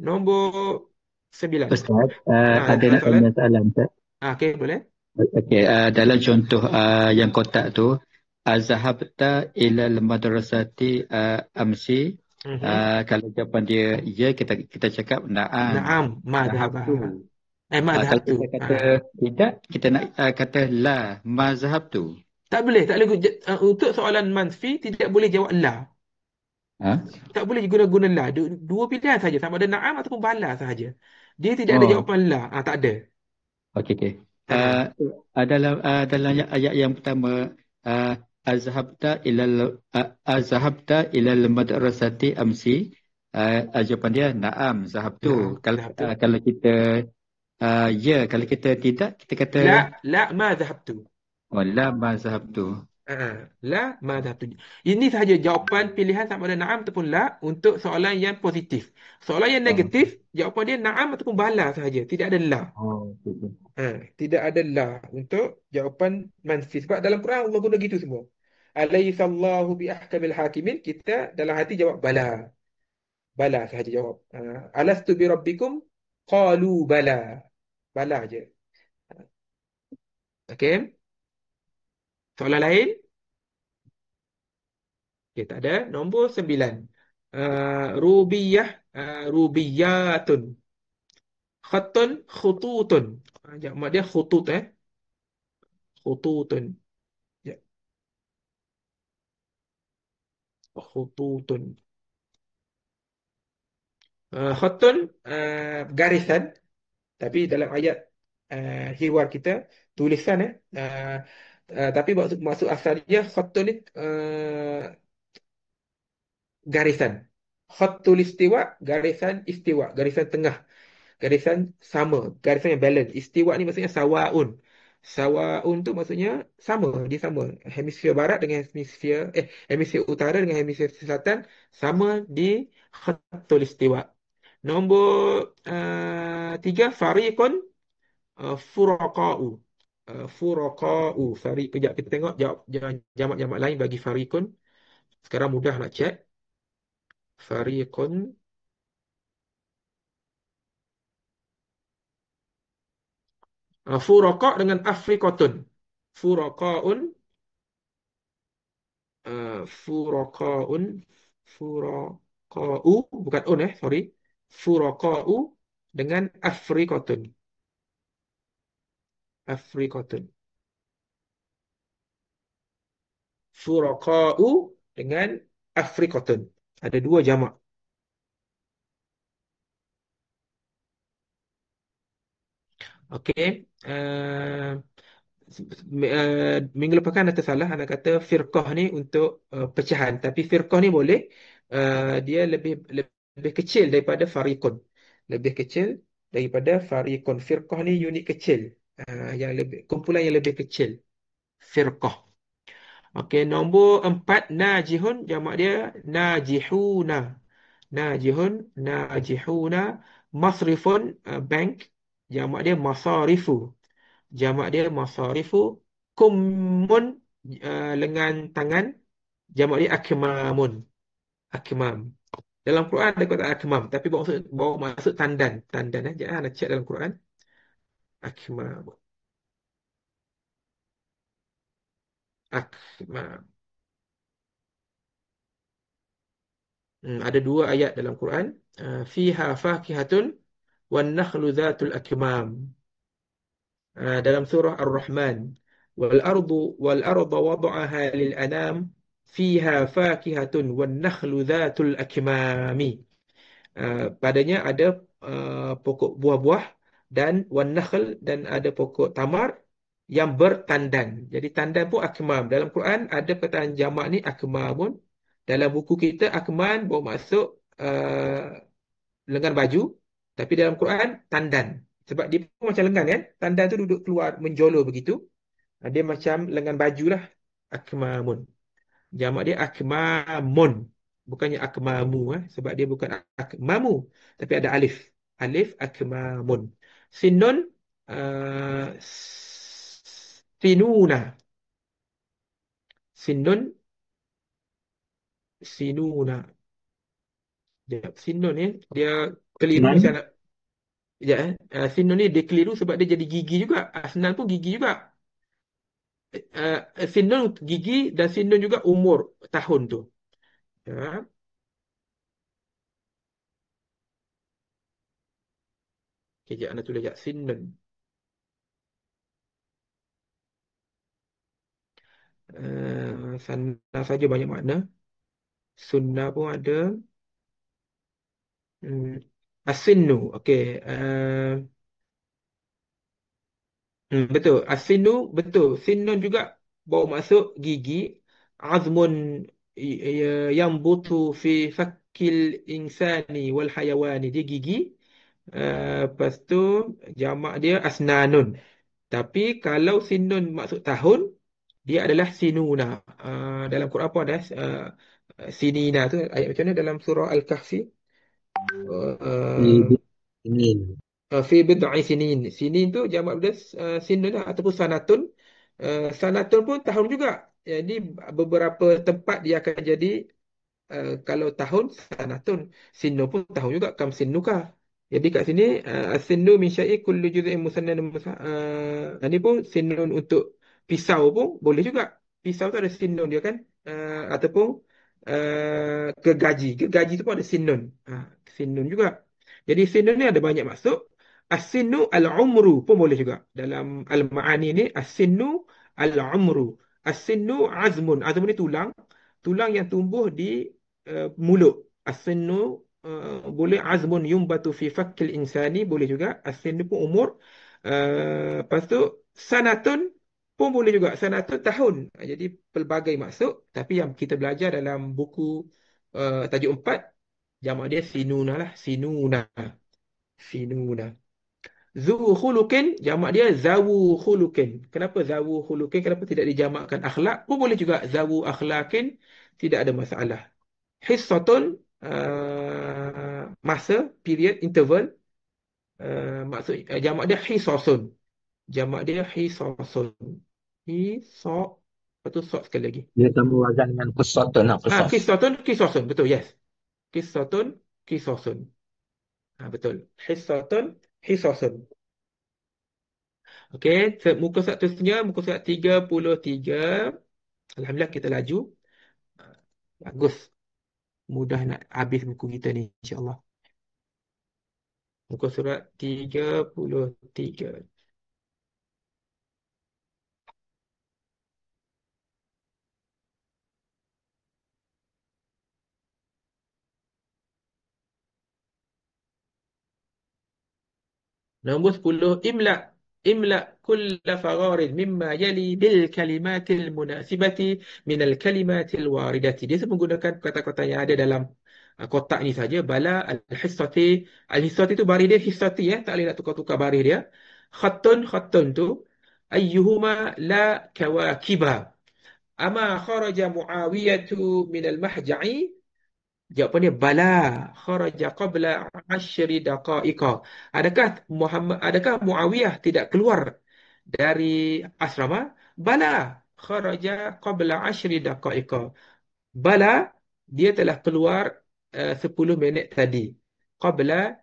Nombor 9. Ustaz, ada Ada nak soalan? tanya soalan, Ustaz. Okey, boleh. Okey, dalam contoh yang kotak tu, Zahabta ilal madrasati amsi. Mhm. Kalau jawapan dia ya, kita cakap na'am, Naam, ma dhahaba. zahabtu. Ma Kalau dhahabtu. kita kata tidak, kita nak kata la, ma zahabtu. Tak boleh, tak boleh. Untuk soalan manfi tidak boleh jawab la. Ha? Tak boleh guna-guna la. Dua pilihan saja, sama ada na'am ataupun bala sahaja. Dia tidak ada Oh, jawapan la. Tak ada. okey, okey. Ha. Dalam ayat yang pertama, uh, azhabta ilal madrasati amsi. Jawapan dia na'am, zahabtu. Naam, Kalau dhahabtu. kalau kita ya, kalau kita tidak, kita kata La ma dhahabtu. oh, la ma zahabtu. La ma dhahabtu. Ini sahaja jawapan pilihan sama ada na'am ataupun la untuk soalan yang positif. Soalan yang Oh, negatif, jawapan dia na'am ataupun bala sahaja. Tidak ada la. okey, okey. Tidak ada la untuk jawapan manfi. Sebab dalam Quran Allah guna gitu semua. Alaihissallahu bi ahkamil hakimin. Kita dalam hati jawab bala. Bala sahaja jawab. Alastu bi rabbikum? Qalu bala. Bala je. Okey. Soalan lain? Okey, tak ada. Nombor 9. Rubiyah. Rubiyatun. Khatun. Khututun. Mak dia khutut Khututun. Ya. Khututun. Khatun. Garisan. Tapi dalam ayat hiwar kita tulisan tapi maksud asalnya khatun ni garisan. Khatul istiwa, garisan istiwa, garisan tengah, garisan sama, garisan yang balance. Istiwa ni maksudnya sawaun. Sawaun tu maksudnya sama, dia sama. Hemisfer barat dengan hemisfer utara dengan hemisfer selatan sama di khatul istiwa. Nombor 3 fariqun furaqa'u. Furaqa'u. Kejap kita tengok jawab jamak-jamak lain bagi fariqun. Sekarang mudah nak check. Fariqun. Furaqa' dengan afriqatun. Furaqa'un. Furaqa'un. Furaqa'u. Bukan un sorry. Furaqa'u dengan afriqatun. Afriqatun. Furaqa'u dengan afriqatun. Ada dua jamak. Okey. Minggu lepas kan ada salah anak kata firqah ni untuk pecahan, tapi firqah ni boleh dia lebih kecil daripada fariqun. Lebih kecil daripada fariqun. Firqah ni unit kecil. Yang lebih kumpulan yang lebih kecil. Firqah. Okey, nombor 4 najihun, jamak dia najihuna. Najihuna. Masrifun, bank, jamak dia masarifu. Jamak dia masarifu. Kummun, lengan tangan, jamak dia akmamun. Akmam. Dalam Quran ada kata akmam, tapi bawa maksud tandan. Tandan jangan nak cek dalam Quran. Akmam. Akmam. Ada dua ayat dalam Quran. Fiha fakihatun wan nakhlu dhatul akmam. Dalam surah Ar-Rahman. Wal ardu wada'aha lil anam fiha fakihatun wan nakhlu dhatul akmami. Padanya ada pokok buah-buah dan wan nakhl, dan ada pokok tamar yang bertandan. Jadi tandan pun akmam. Dalam Quran ada perkataan jamak ni akmamun. Dalam buku kita akman bawa masuk lengan baju, tapi dalam Quran tandan. Sebab dia pun macam lengan kan? Tandan tu duduk keluar menjolor begitu. Dia macam lengan baju lah. Akmamun. Jamak dia akmamun. Bukannya akmamu sebab dia bukan akmamu, tapi ada alif. Alif akmamun. Sinun sinuna. Sinun, sinuna. Sekejap. Sinun ni dia keliru Asnan. macam nak. Sekejap Sinun ni dia keliru sebab dia jadi gigi juga. Asnan pun gigi juga. Sinun gigi dan sinun juga umur tahun tu. Ya. Sekejap anda tulis sekejap. Sinun. Sana saja banyak makna. Sunnah pun ada. Asinnu. Okey. Betul. Asinu betul. Sinun juga bawa masuk gigi. Azmun yang butu fi fakil insani wal hayawani. Dia gigi. Lepas tu jamak dia asnanun. Tapi kalau sinun maksud tahun, dia adalah sinuna. Dalam Quran pun ada sinina tu. Ayat macam mana dalam surah Al-Kahfi? Uh, Ini. Fi bid'i sinin. Sinin tu jamak dia sinun lah, ataupun sanatun. Sanatun pun tahun juga. Jadi beberapa tempat dia akan jadi kalau tahun sanatun. Sinu pun tahun juga, kam sinuka. Jadi kat sini sinu min syai'i kullu juz'in musannan ini pun sinun untuk pisau pun boleh juga. Pisau tu ada sinun dia kan. Ataupun gergaji. Gergaji tu pun ada sinun. Sinun juga. Jadi sinun ni ada banyak maksud. As-sinu al-umru pun boleh juga. Dalam al-ma'ani ni as-sinu al-umru. As-sinu azmun. Azmun ni tulang. Tulang yang tumbuh di mulut. As-sinu boleh azmun yumbatu fi fakkil insani boleh juga. As-sinu pun umur. Lepas tu sanatun pun boleh juga. Sanatun tahun. Jadi pelbagai maksud. Tapi yang kita belajar dalam buku tajuk 4 jamak dia sinuna lah. Sinuna. Sinuna. Zu khulukin, jamak dia zawu khulukin. Kenapa zawu khulukin? Kenapa tidak dijamakkan akhlak? Pun boleh juga zawu akhlakin. Tidak ada masalah. Hissatun, masa, period, interval. Maksud jamak dia hisasun. Jamak dia hisasun. Hisok. Lepas tu sok sekali lagi. Dia tambah wazan dengan qissatun lah, qisas. Kisatun, kisasun. Betul, yes. Kisatun, kisasun. Betul. Hissatun, hisasun. Okey, muka surat seterusnya, muka surat 33. Alhamdulillah kita laju. Bagus. Mudah nak habis buku kita ni insya-Allah. Muka surat 33. Nombor 10, imla. Imla kulla fagharin mimma yali bil kalimatil munasibati minal kalimatil waridati. Dia menggunakan kata-kata yang ada dalam kotak ni saja. Bala al-hissati. Al-hissati tu baris dia hissati ya. Tak boleh nak tukar-tukar baris dia. Khattun, khattun tu. Ayyuhuma la kawakiba. Ama kharaja Muawiyatu minal mahja'i. Jawapannya bala kharaja qabla 10 daqa'iqa. Adakah Muawiyah tidak keluar dari asrama? Bala kharaja qabla 10 daqa'iqa. Bala dia telah keluar 10 minit tadi. Qabla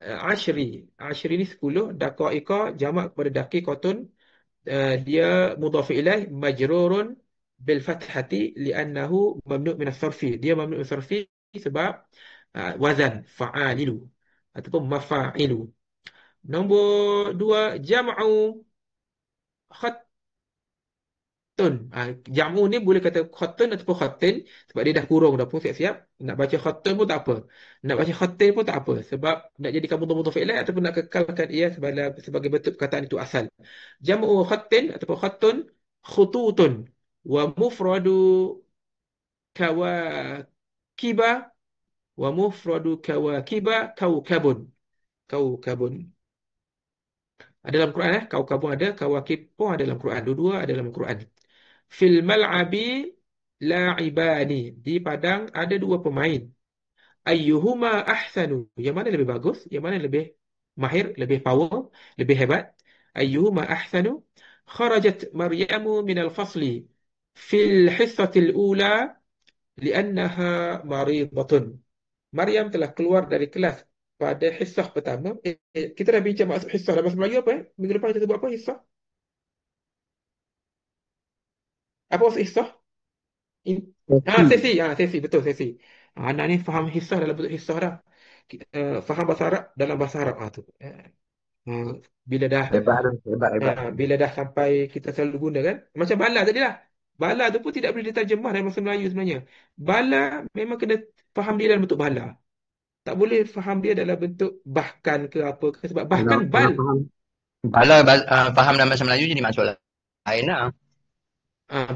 10. 10 ni 10, daqa'iqa jamak kepada daqiqatun. Dia mudhaf ilaih majrurun bil fathati li'annahu mamnu' min as-sarfi. Dia mamnu' min as-sarfi sebab wazan fa'alilu ataupun mafa'ilu. Nombor 2 jam'u khattun. Jam'u ni boleh kata khattun ataupun khattin sebab dia dah kurung dah pun siap-siap. Nak baca khattun pun tak apa. Nak baca khattin pun tak apa sebab nak jadikan mudhaf ilaih ataupun nak kekalkan ia sebagai bentuk perkataan itu asal. Jam'u khattin ataupun khattun khututun wa mufradu kawakiba wa mufradu kawakiba kaukabun. Kaukabun. Ada dalam Quran kaukabun ada, kawakib pun ada dalam Quran. Dua-dua ada dalam Quran. Fil mal'abi la'ibani. Di padang ada dua pemain. Ayyuhuma ahsanu. Yang mana lebih bagus? Yang mana lebih mahir, lebih power, lebih hebat? Ayyuhuma ahsanu. Kharajat Maryamu minal fasli. Fil hissatil ula li'annaha maridatun. Maryam telah keluar dari kelas pada hissah pertama. Kita dah bincang maksud hissah dalam bahasa Melayu apa Minggu depan kita sebut apa hissah? Apa maksud hissah? Sesi. Sesi. Betul, sesi. Anak ni faham hissah dalam bentuk hissah dah. Faham bahasa Arab dalam bahasa Arab. Tu. Uh, bila dah Hebat tu. Hebat. bila dah sampai kita selalu guna kan. Macam bala tadi lah. Bala tu pun tidak boleh diterjemah dalam bahasa Melayu sebenarnya. Bala memang kena faham dia dalam bentuk bala. Tak boleh faham dia dalam bentuk bahkan ke apa ke. Sebab bahkan Kalau bal. faham. Kalau faham dalam bahasa Melayu jadi maksud lain lah.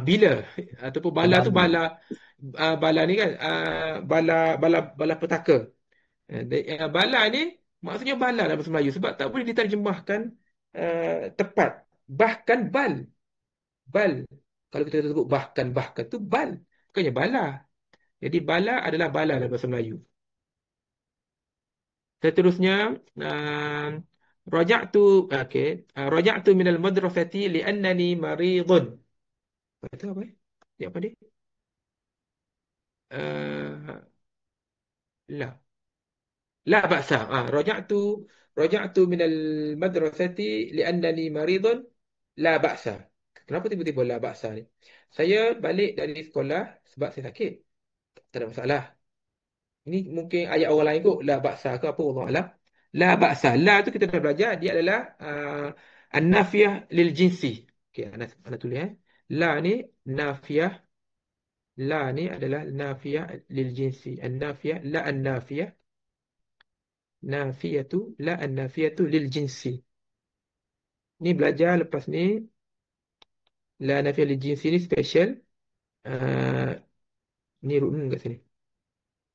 Bila. Ataupun bala tu bala. Bala ni kan. Bala petaka. Bala ni maksudnya bala dalam bahasa Melayu. Sebab tak boleh diterjemahkan tepat. Bahkan bal. Bal. Kalau kita sebut bahkan tu bal. Bukannya bala. Jadi bala adalah bala dalam bahasa Melayu. Seterusnya raja'tu raja'tu minal madrasati li'annani maridun. Kata apa dia apa dia? Uh, la. La ba'sa. Raja'tu minal madrasati li'annani maridun la ba'sa. Kenapa tiba-tiba la ba'sa ni? Saya balik dari sekolah sebab saya sakit. Tak ada masalah. Ini mungkin ayat orang lain kot. La ba'sa ke apa Allah Alam. La ba'sa. La tu kita dah belajar. Dia adalah an-nafiyah lil jinsi. Okay, Ana tulis La ni nafiyah. La ni adalah nafiyah lil jinsi. An-nafiyah. La an-nafiyah. Nafiyatu. La an-nafiyatu lil jinsi. Ni belajar lepas ni. La nafiyah lil jinsi ni special. Ni rukun kat sini.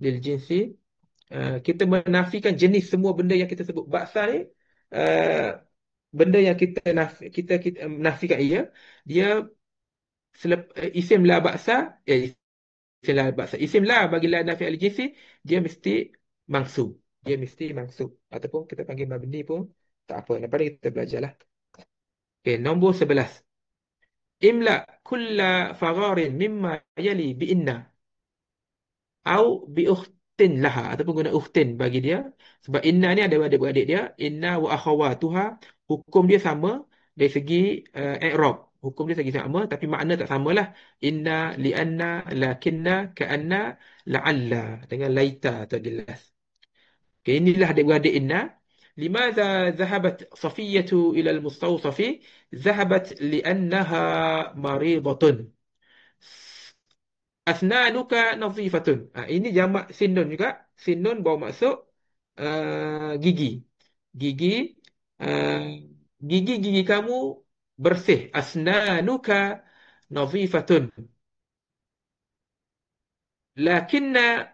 Lil jinsi. Kita menafikan jenis semua benda yang kita sebut. Baksa ni benda yang kita menafikan dia isim la baksa isim la baksa isim la bagi la nafi al jinsi dia mesti mansub. Ataupun kita panggil mabni pun tak apa. Lepas ni kita belajarlah. Okey, nombor 11. Imla kulla fagharin mimma yali bi inna au bi ukhtin laha ataupun guna ukhtin bagi dia sebab inna ni ada adik-beradik dia inna wa akhawatuha hukum dia sama dari segi i'rab hukum dia segi sama tapi makna tak samalah inna lianna lakinna ka'anna la'alla dengan laita tu jelas. Okay, inilah adik-beradik inna. Limadha zahabat Safiyatu ila al-mustawsafi zahabat liannaha maridatun asnanuka nadhifatun. Ini jamak sinun juga. Sinun bawa maksud gigi. Gigi uh, gigi kamu bersih. Asnanuka nadhifatun. Lakinna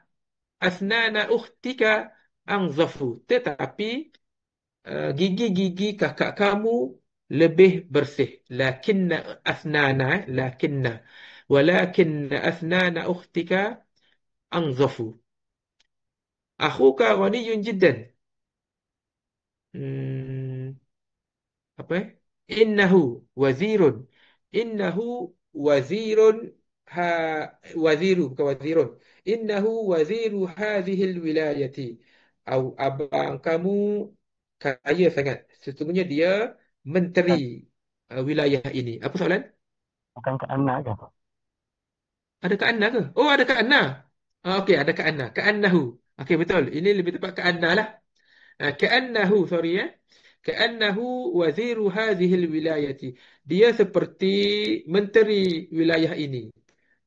asnana ukhtika anzafu. Tetapi gigi-gigi kakak kamu lebih bersih. Lakinna walakin asnana ukhtika anzafu. Akhuka ghaniyun jiddan. Apa? Innahu wazirun. Innahu wazirun ha waziru bukan wazirun. Innahu waziru hadhihi alwilayati. Abang kamu kaya sangat. Sesungguhnya dia menteri wilayah ini. Apa soalan? Bukan ke anak ke? Ada Kak Anna ke? Oh, ada Kak Anna. Okey, ada Kak Anna. Kak Annahu. Okey, betul. Ini lebih tepat Kak Anna lah. Ka'annahu, sorry ya. Ka'annahu waziru hadhil wilayati. Dia seperti menteri wilayah ini.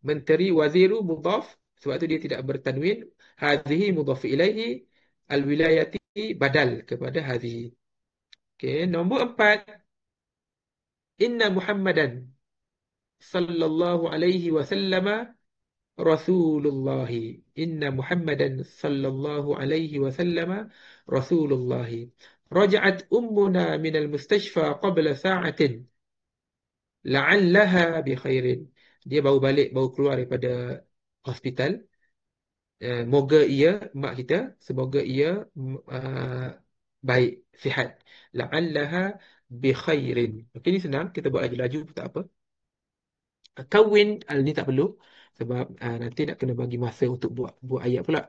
Menteri waziru mudhaf. Sebab tu dia tidak bertanwin. Hadhihi mudhaf ilaihi. Al-wilayati badal kepada hadhihi. Okey, nombor 4. Inna Muhammadan sallallahu alaihi wasallam Rasulullahi. Inna Muhammadan sallallahu alaihi wasallam Rasulullahi. Raja'at ummuna minal mustashfa qabla sa'atin. La'allaha bi khairin. Dia baru keluar daripada hospital. Moga ia, mak kita, semoga ia baik, sihat. La'allaha bi khairin. Okey, ni senang. Kita buat lagi laju, tak apa. Kawin ni tak perlu sebab nanti nak kena bagi masa untuk buat buat ayat pula.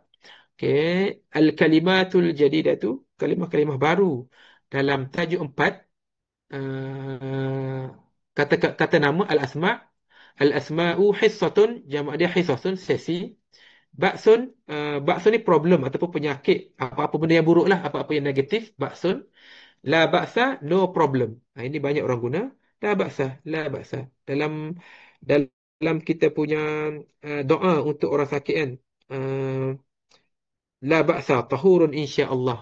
Okey, al-kalimatul jadidatu, kalimah-kalimah baru dalam tajuk 4, uh, kata nama al-asma. Al-asma'u hissatun, jamak dia hissasun, sesi. Baksun, baksun ni problem ataupun penyakit, apa-apa benda yang buruk lah, apa-apa yang negatif, baksun. La ba'sa, no problem. Ini banyak orang guna. La ba'sa, la ba'sa. Dalam kita punya doa untuk orang sakit kan. Uh, La ba'sa, tahurun insya-Allah.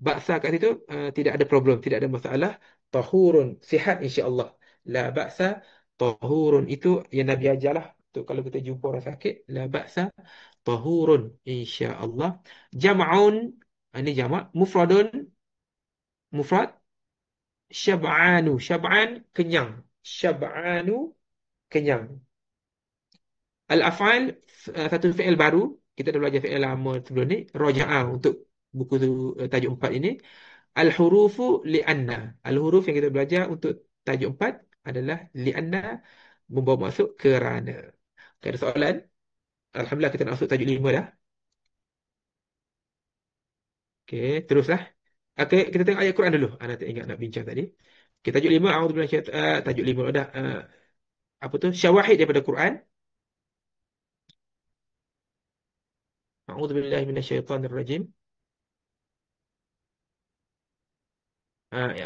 Ba'sa kat situ tidak ada problem, tidak ada masalah. Tahurun, sihat insya-Allah. La ba'sa, tahurun. Itu yang Nabi ajarlah. Tu kalau kita jumpa orang sakit, la ba'sa, tahurun insya-Allah. Jam'un, ini jamak. Mufradun, mufrad. Syab'anu, syab'an, kenyang. Syab'anu, kenyang. Al-af'al, satu fi'il baru. Kita dah belajar fi'il lama sebelum ni. Raja'ah untuk buku tajuk 4 ini. Al-hurufu li'anna. Al-huruf yang kita belajar untuk tajuk 4 adalah li'anna, membawa maksud kerana. Okay, ada soalan? Alhamdulillah kita nak masuk tajuk 5 dah. Okey, teruslah. Okey, kita tengok ayat Quran dulu. Ana tak ingat nak bincang tadi. Okay, tajuk 5, a'udzubillahi tajuk 5 dah. Apa tu? Syawahid daripada Quran. A'udzubillahi minasyaitonirrajim.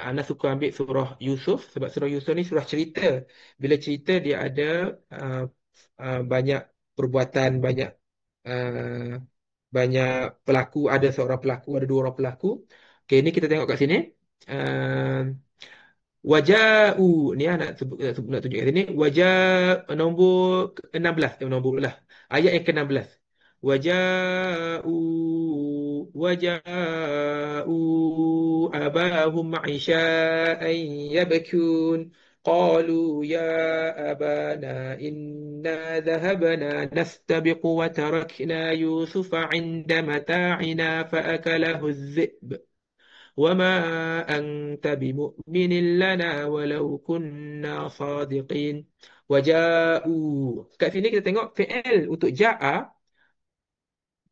Ana suka ambil surah Yusuf sebab surah Yusuf ni surah cerita. Bila cerita dia ada banyak perbuatan, uh, banyak pelaki, ada seorang pelaki, ada dua orang pelaki. Okey, ni kita tengok kat sini. Uh, Waja'u ni nak tunjuk kat sini. Nombor 16, nombor lah. Ayat yang ke-16. Waja'u abahum ma'isha'an yabkun. قالوا يا أبانا إنا ذهبنا نستبق وتركنا يوسف عند متاعنا فأكله الذئب وما أنت بمؤمن لنا ولو كنا صادقين. وجاءوا. Kat sini kita tengok fi'il untuk ja'a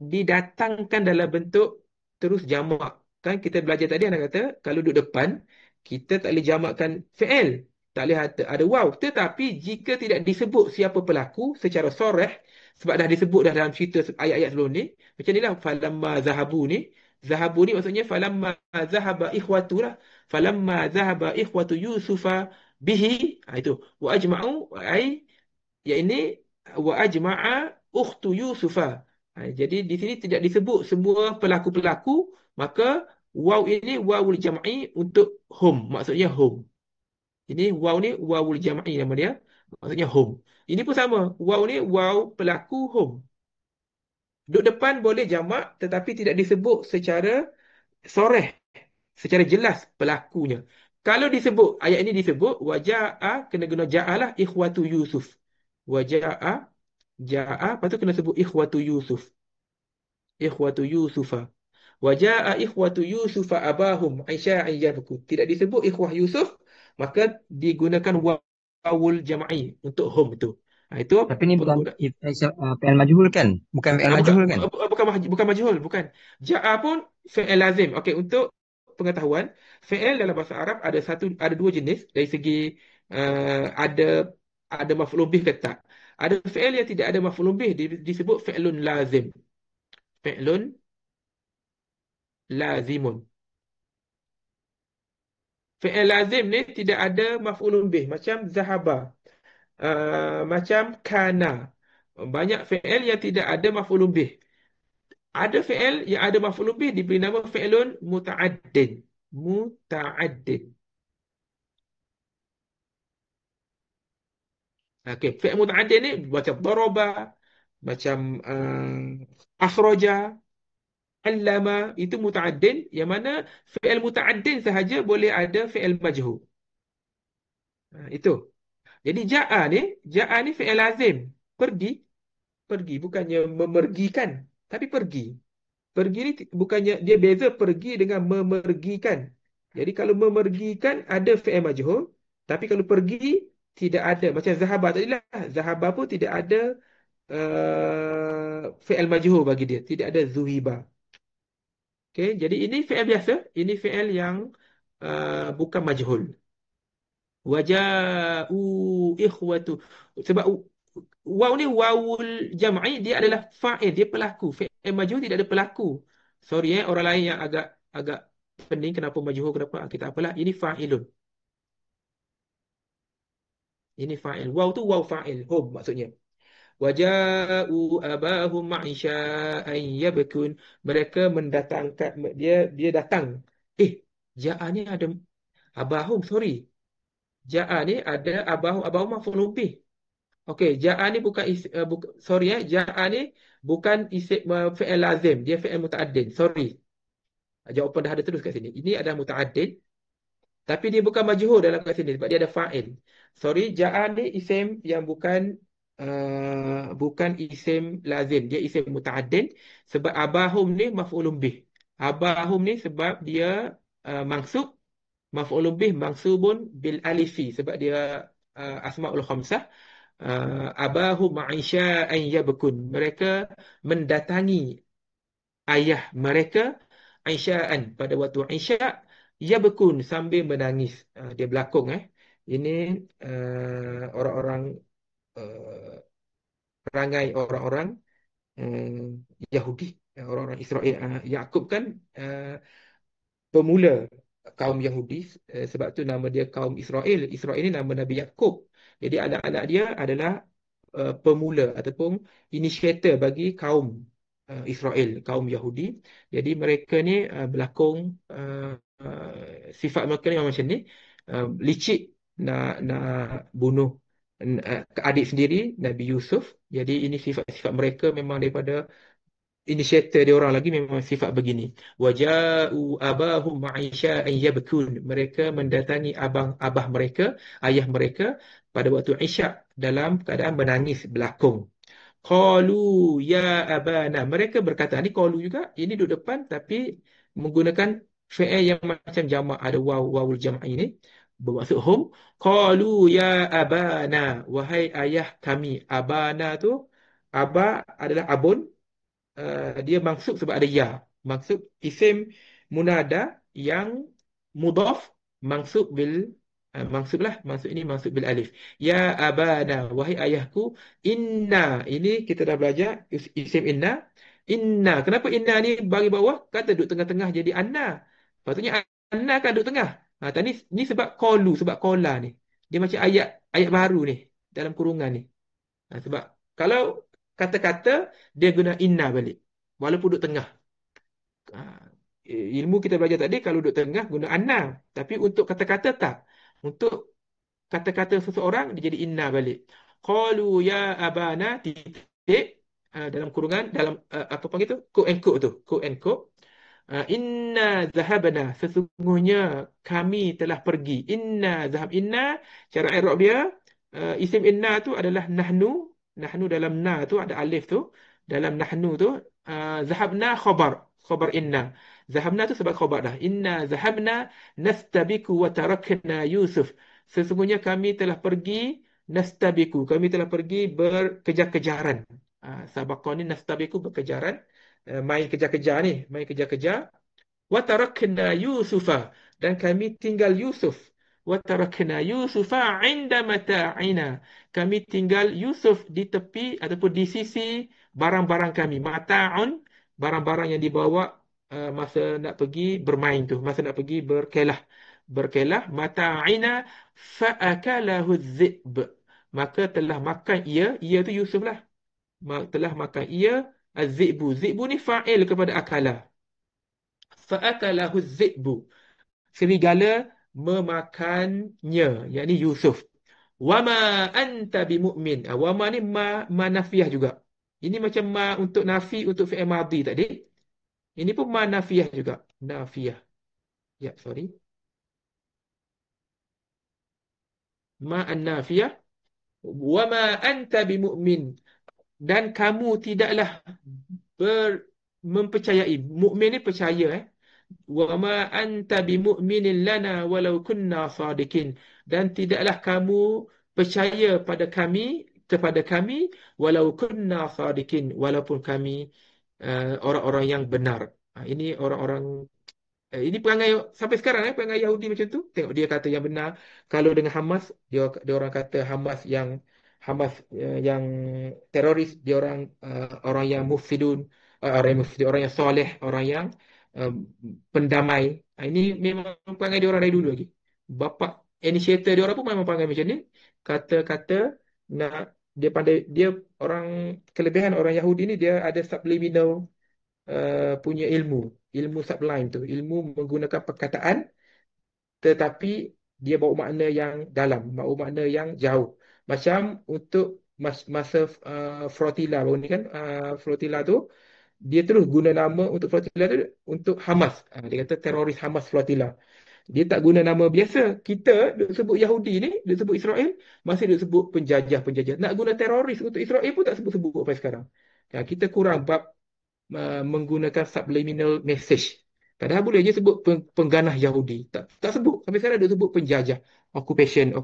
didatangkan dalam bentuk terus jamak. Kan kita belajar tadi anak kata kalau duduk depan kita tak boleh jamakkan fi'il. Tak boleh ada waw. Tetapi jika tidak disebut siapa pelaku secara soreh, sebab dah disebut dah dalam cerita ayat-ayat sebelum ni. Macam ni lah falamma zahabu ni. Zahabu ni maksudnya falamma zahaba ikhwatu lah. Falamma zahaba ikhwatu Yusufa bihi. Itu. Wa ajma'u ai ya ini wa ajma'a ukhtu Yusufa. Jadi di sini tidak disebut semua pelaku-pelaku, maka waw ini wawul jam'i untuk hum. Maksudnya hum. Ini waw ni wawul jam'i nama dia. Maksudnya hum. Ini pun sama. Waw ni waw pelaku hum. Duduk depan boleh jamak tetapi tidak disebut secara soreh, secara jelas pelakunya. Kalau disebut, ayat ini disebut waja'a, kena guna ja'alah ikhwatu Yusuf. Waja'a, ja'a, lepas tu kena sebut ikhwatu Yusuf. Ikhwatu Yusufa. Waja'a ikhwatu Yusufa abahum aisya'an yabku. Tidak disebut ikhwah Yusuf, maka digunakan wawul jam'i untuk hum itu. Itu Tapi ni bukan pengguna. fi'il majhul kan? Bukan fi'il majhul kan? Bukan majhul, bukan. Ja'a pun fi'il lazim. Okey, untuk pengetahuan, fi'il dalam bahasa Arab ada dua jenis dari segi ada maf'ul bih ke tak. Ada fi'il yang tidak ada maf'ul bih disebut fi'lun lazim. Fi'lun lazimun. Fi'il lazim ni tidak ada maf'ul bih macam zahaba, macam kana. Banyak fi'il yang tidak ada maf'ul bih. Ada fi'il yang ada maf'ul bih diberi nama fi'lun muta'addid. Muta'addid. Okey, fi'il muta'addid ni macam daraba, macam akhraja, allama, itu muta'addid yang mana fi'il muta'addid sahaja boleh ada fi'il majhul. Itu. Jadi ja'a ni fi'il lazim. Pergi bukannya memergikan, tapi pergi. Pergi ni bukannya dia beza pergi dengan memergikan. Jadi kalau memergikan ada fi'il majhul, tapi kalau pergi tidak ada macam zahaba tadi lah. Zahaba pun tidak ada fi'il majhul bagi dia, tidak ada zuhiba. Okey, jadi ini fi'il biasa, ini fi'il yang bukan majhul. Waja'u ikhwatu. Sebab waw ni wawul jam'i, dia adalah fa'il, dia pelaku. Fi'il majhul tidak ada pelaku. Sorry orang lain yang agak agak pening kenapa majhul, kenapa kita apalah. Ini fa'ilun. Ini fa'il. Waw tu waw fa'il, hum maksudnya. Waja'u abahum ma'isha'an yabkun. Mereka mendatangkan, dia datang. Ja'a ni ada abahum, sorry. Ja'a ni ada abahum, abahum maf'ul bih. Okey, ja'a ni bukan sorry ja'a ni bukan isim fi'il lazim, dia fi'il muta'addin. Sorry. Jawapan dah ada terus kat sini. Ini adalah muta'addin, tapi dia bukan majhul dalam kat sini sebab dia ada fa'il. Sorry, ja'a ni isim yang bukan isim lazim, dia isim muta'addin sebab abahum ni maf'ulun bih. Abahum ni sebab dia mansub, maf'ulun bih mansubun bil alifi sebab dia asmaul khamsah. Abahu ma'isya an yabkun. Mereka mendatangi ayah mereka isya'an pada waktu isya' yabkun sambil menangis. Dia berlakon Ini orang-orang perangai orang-orang Yahudi, orang-orang Israel. Yakub kan pemula kaum Yahudi, sebab tu nama dia kaum Israel. Israel ni nama Nabi Yakub. Jadi anak-anak dia adalah pemula ataupun inisiator bagi kaum Israel, kaum Yahudi. Jadi mereka ni berlakon sifat mereka ni memang macam ni, licik, nak bunuh adik sendiri Nabi Yusuf. Jadi ini sifat-sifat mereka memang daripada inisiator dia orang lagi memang sifat begini. Waja'u abahum ma'isya yabkun. Mereka mendatangi abah mereka, ayah mereka pada waktu isyak dalam keadaan menangis berlakon. Qalu ya abana. Mereka berkata, ni qalu juga, ini duduk depan tapi menggunakan fi'il yang macam jamak, ada wawul jam'i ni bermaksud hum. Qalu ya abana, wahai ayah kami. Abana tu, aba adalah abun. Dia maksud sebab ada ya. Maksud isim munada yang mudhaf maksud bil maksud ini maksud bil alif. Ya abana, wahai ayahku. Inna, ini kita dah belajar isim inna. Inna, kenapa inna ni bagi bawah? Kata duduk tengah-tengah jadi anna. Patutnya anna kan duduk tengah. Tadi ni sebab qalu, sebab qala ni. Dia macam ayat baru ni dalam kurungan ni. Sebab kalau kata-kata dia guna inna balik walaupun duduk tengah. Ilmu kita belajar tadi kalau duduk tengah guna anna, tapi untuk kata-kata tak. Untuk kata-kata seseorang dia jadi inna balik. Qalu ya abana titik dalam kurungan, dalam apa panggil tu, quote and quote tu, quote and quote. Inna zahabna, sesungguhnya kami telah pergi. Inna zahab, inna cara i'rab dia isim inna tu adalah nahnu. Nahnu dalam na tu ada alif tu. Dalam nahnu tu zahabna khabar inna. Zahabna tu sebab khabar dah. Inna zahabna nastabiku wa tarakna Yusuf. Sesungguhnya kami telah pergi nastabiku. Kami telah pergi berkejar-kejaran. Sabaqah ni nastabiku, berkejaran. Main kejar-kejar ni. Main kejar-kejar. Wa tarakna Yusufa. Dan kami tinggal Yusuf. Wa tarakna Yusufa inda mata'ina. Kami tinggal Yusuf di tepi ataupun di sisi barang-barang kami. Mata'un, barang-barang yang dibawa masa nak pergi bermain tu, masa nak pergi berkelah. Mata'ina fa'akalahu dhi'b. Maka telah makan ia tu Yusuf lah. Telah makan ia az-zi'bu. Zi'bu ni fa'il kepada akala. Fa'akalahu dhi'bu. Serigala memakannya, yakni Yusuf. Wama anta bimu'min. Wama ni ma nafiah juga. Ini macam ma untuk nafi, untuk fi'il madhi tadi. Ini pun ma nafiah juga. Nafiah. Ya, sorry. Ma an-nafiah. Wama anta bimu'min. Dan kamu tidaklah mempercayai. Mukmin ni percaya Wama anta bimu'minin lana walau kunna sadikin. Dan tidaklah kamu percaya kepada kami walau kunna sadikin, walaupun kami orang-orang yang benar. Ini orang-orang ini perangai sampai sekarang, perangai Yahudi macam tu. Tengok dia kata yang benar. Kalau dengan Hamas, dia orang kata Hamas yang teroris, dia orang yang mufsidun, orang yang soleh, orang yang uh, pendamai. Ini memang perangai dia orang dari dulu lagi. Bapa initiator dia orang pun memang perangai macam ni. Kata-kata nak dia pandai, dia orang, kelebihan orang Yahudi ni, dia ada subliminal punya ilmu sublime tu, ilmu menggunakan perkataan tetapi dia bawa makna yang dalam, bawa makna yang jauh. Macam untuk masa Flotilla baru ni kan, Flotilla tu dia terus guna nama untuk Flotilla tu untuk Hamas. Dia kata teroris Hamas Flotilla. Dia tak guna nama biasa. Kita duk sebut Yahudi ni, duk sebut Israel, masih duk sebut penjajah-penjajah. Nak guna teroris untuk Israel pun tak sebut-sebut sampai sekarang. Kita kurang bab menggunakan subliminal message. Padahal boleh je sebut pengganah Yahudi. Tak sebut. Sampai sekarang dia sebut penjajah. Occupation.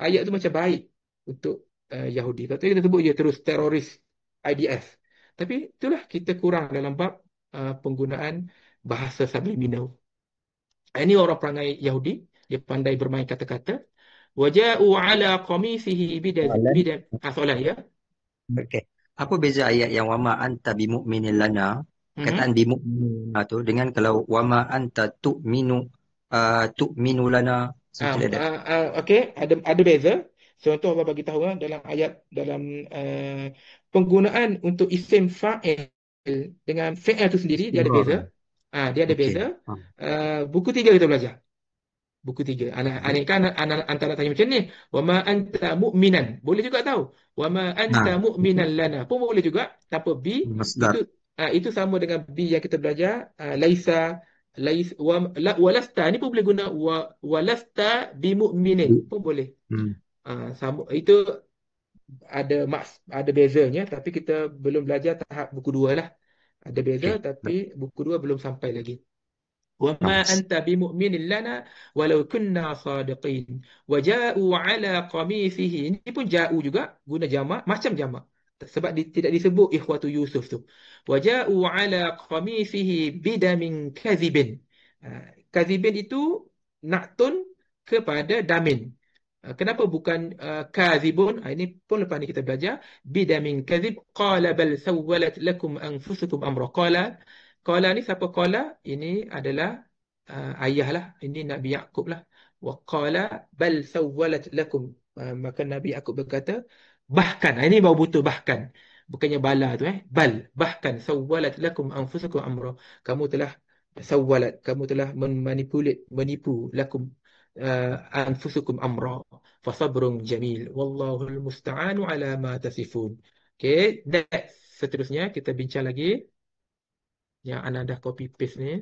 Ayat tu macam baik untuk Yahudi. Tapi kita sebut je terus teroris IDF. Tapi itulah kita kurang dalam bab penggunaan bahasa subliminal. Ini orang perangai Yahudi. Dia pandai bermain kata-kata. Waja'u ala qamisihi bidan. Soalan ya. Okey. Apa beza ayat yang wama anta bimu'minin lana, kataan bimu'minin lana tu, dengan kalau wama anta tu'minu lana, something like that. Okey, ada beza. Contoh Allah bagi tahu dalam ayat, dalam penggunaan untuk isim fa'il dengan fi'il tu sendiri dia ada beza. Dia ada Okey. beza. Buku 3 kita belajar. Buku 3. Anak kan antara tanya macam ni, wama anta mu'minan. Boleh juga tahu. Wama anta mu'minan lana. Pun boleh juga tanpa bi. Masdar. Itu sama dengan bi yang kita belajar, walasta ni pun boleh guna walasta bimu'minin pun boleh. Sama, itu ada bezanya, tapi kita belum belajar tahap buku 2 lah. Ada beza, tapi buku 2 belum sampai lagi. وما أنت بمؤمن لنا ولو كنا صادقين وجاءوا على قميصه. Ini pun ja'u juga guna jamak, macam jamak sebab tidak disebut ikhwatu Yusuf tu. وجاءوا على قميصه بدم كذب. Kazibin itu naktun kepada damin. Kenapa bukan kazibun? Ini pun lepas ni kita belajar. Bidamin kazib qala bal sawwalat lakum anfusukum amra. Qala ni siapa qala? Ini adalah ayah lah. Ini Nabi Yaqub lah. Wa qala bal sawwalat lakum. Maka Nabi Yaqub berkata, bahkan. Ini baru butuh bahkan. Bukannya bala tu. Bal. Bahkan sawwalat lakum anfusukum amra. Kamu telah menipu lakum anfusukum amra. Fasabrun jamil. Wallahul musta'anu ala ma tasifun. Okay. Next. Seterusnya kita bincang lagi. Yang Ana dah copy paste ni.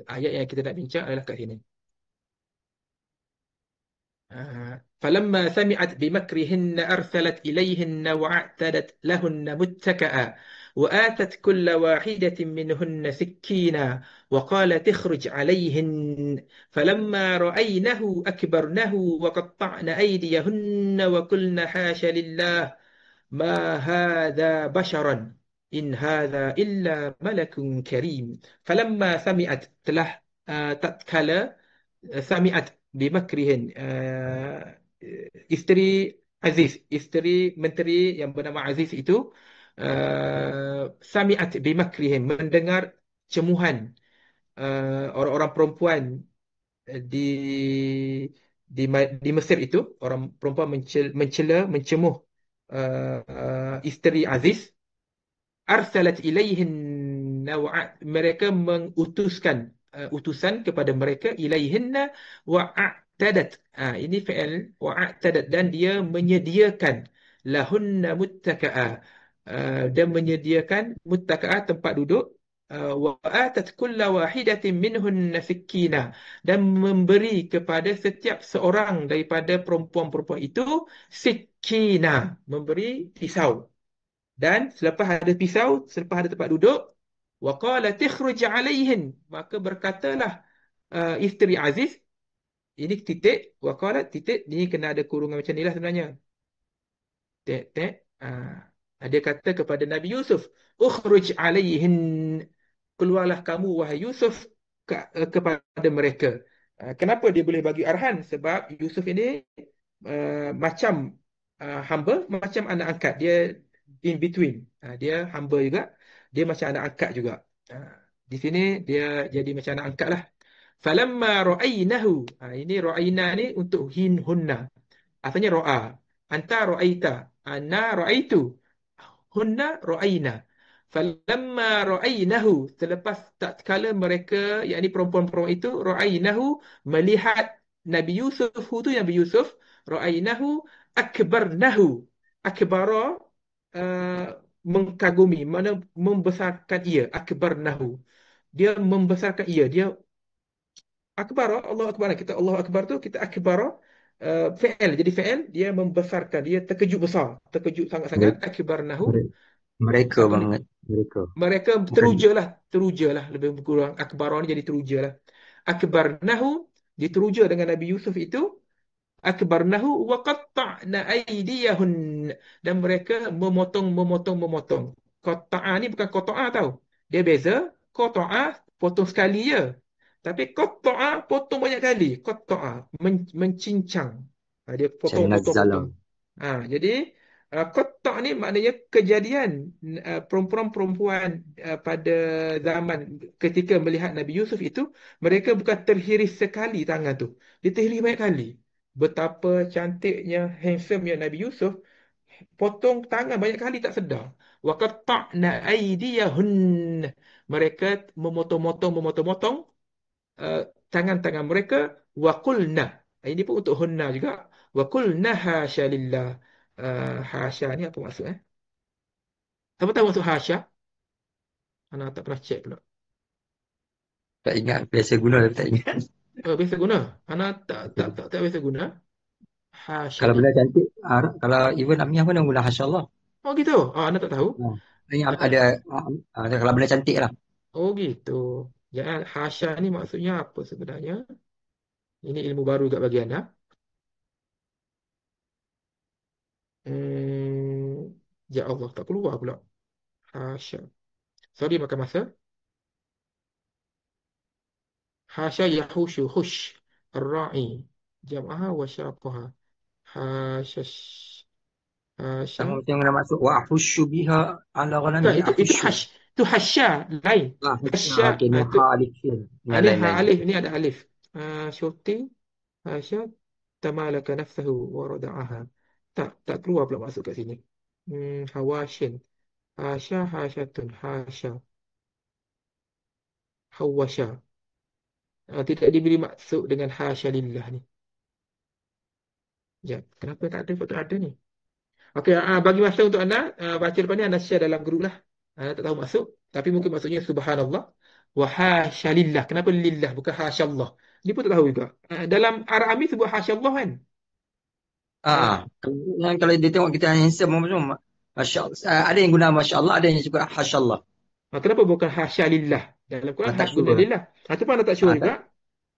Ayat yang kita nak bincang adalah kat sini. فلما سمعت بمكرهن أرسلت إليهن وأعتدت لهن متكئا وآتت كل واحدة منهن سكينا وقالت اخرج عليهن فلما رأينه أكبرنه وقطعن أيديهن وقلن حاش لله ما هذا بشرا إن هذا إلا ملك كريم. فلما سمعت telah tatkala sami'at bimakrihin, isteri Aziz, isteri menteri yang bernama Aziz itu, sami'at bimakrihin, mendengar cemuhan orang-orang perempuan di di Mesir itu, orang perempuan mencemuh isteri Aziz. Arsalat ilaihin, mereka mengutuskan utusan kepada mereka, ilaihinna wa'atadat. Ini fi'il wa'atadat, dan dia menyediakan lahunna muttaka'a, dan menyediakan muttaka'a, tempat duduk wa atat kulla wahidatin minhunna sikkina, dan memberi kepada setiap seorang daripada perempuan-perempuan itu sikkina, memberi pisau. Dan selepas ada pisau, selepas ada tempat duduk, wa qalat ikhruj alaihin, maka berkatalah isteri Aziz, ini titik, wa qalat titik, ni kena ada kurungan macam ni lah sebenarnya. Tek tek. Dia kata kepada Nabi Yusuf, ukhruj alaihin, keluarlah kamu wahai Yusuf kepada mereka. Kenapa dia boleh bagi arahan? Sebab Yusuf ini macam hamba, macam anak angkat. Dia in between. Dia hamba juga, dia macam anak angkat juga. Di sini dia jadi macam anak angkat lah. Falamma ra'aynahu. Ini ra'ayna ni untuk hunna. Asalnya ro'a. Anta ra'aita. Ana ra'aitu. Hunna ra'ayna. Falamma ra'aynahu. Selepas tak kala mereka, yakni perempuan-perempuan itu, ra'aynahu, melihat Nabi Yusuf, itu Nabi Yusuf, ra'aynahu akbarnahu. Akbara, uh, mengkagumi, mana membesarkan ia. Akbarnahu. Dia membesarkan ia. Dia akbar, Allah akbar. Kita Allah akbar tu, kita akbar fi'il. Jadi fi'il, dia membesarkan, dia terkejut besar, terkejut sangat-sangat. Mereka, Akbarnahu. mereka Apa ni? banget. Mereka. Mereka Bukan. teruja lah lebih kurang. Akbar ni jadi teruja lah. Akbarnahu, diteruja dengan Nabi Yusuf itu. Akbarnahu wa qatta'na aydiyahun, dan mereka memotong. Qatta'a ni bukan qata'a tau. Dia beza. Qata'a potong sekali je. Tapi qatta'a potong banyak kali. Qatta'a mencincang. Dia Macam Nazala. potong. Jadi qatta' ni maknanya kejadian perempuan-perempuan pada zaman ketika melihat Nabi Yusuf itu, mereka bukan terhiris sekali tangan tu. Dia terhiris banyak kali. Betapa cantiknya, handsome-nya Nabi Yusuf, potong tangan banyak kali tak sedar. Wa qatta'na aydiyahun, mereka memotong tangan-tangan mereka. Wa qulna, ini pun untuk hunna juga. Wa qulna hasya lillah. Hasya ni apa maksud Siapa tahu maksud hasya? Ana tak pernah check pula. Tak ingat. Biasa guna tapi tak ingat. Biasa guna. Ana tak biasa guna. Hasya Kalau benda lillah. cantik, kalau even Aminah pun guna Hasya Allah. Oh gitu. Ana tak tahu. Ini Ana ada kalau benda cantik lah. Oh gitu. Jangan, hasya ni maksudnya apa sebenarnya? Ini ilmu baru juga bagi anda. Ya Allah, tak keluar pula. Hasya. Sorry makan masa. Hasya yahushu hush. Ar-ra'i. Jam'aha wa syaqaha. Hasya. Hasya. Sama macam guna maksud wa ahushu biha ala ghanami. Bukan, itu hasya lain. Hasya Okay, ni itu ha alif sin. Ni alif, lain-lain. alif ni ada alif. Syuting hasya tamalaka nafsahu wa rada'aha. Tak keluar pula masuk kat sini. Hawashin. Hasya hasyatun hasya. Hawasya. Tidak diberi maksud dengan hasya lillah ni. Ya, kenapa tak ada? Patut ada ni. Okey, bagi masa untuk anda baca lepas ni, anda share dalam grup lah. Anda tak tahu maksud, tapi mungkin maksudnya subhanallah wa hasya lillah. Kenapa lillah bukan hasya Allah? Ni pun tak tahu juga. Dalam Arabi sebut hasya Allah kan? Kalau dia tengok kita handsome macam Masya Allah. Ada yang guna Masya Allah, ada yang juga Hasya Allah. Kenapa bukan hasya lillah? Dalam Quran Tak guna sure. lillah. Itu pun anda tak sure juga.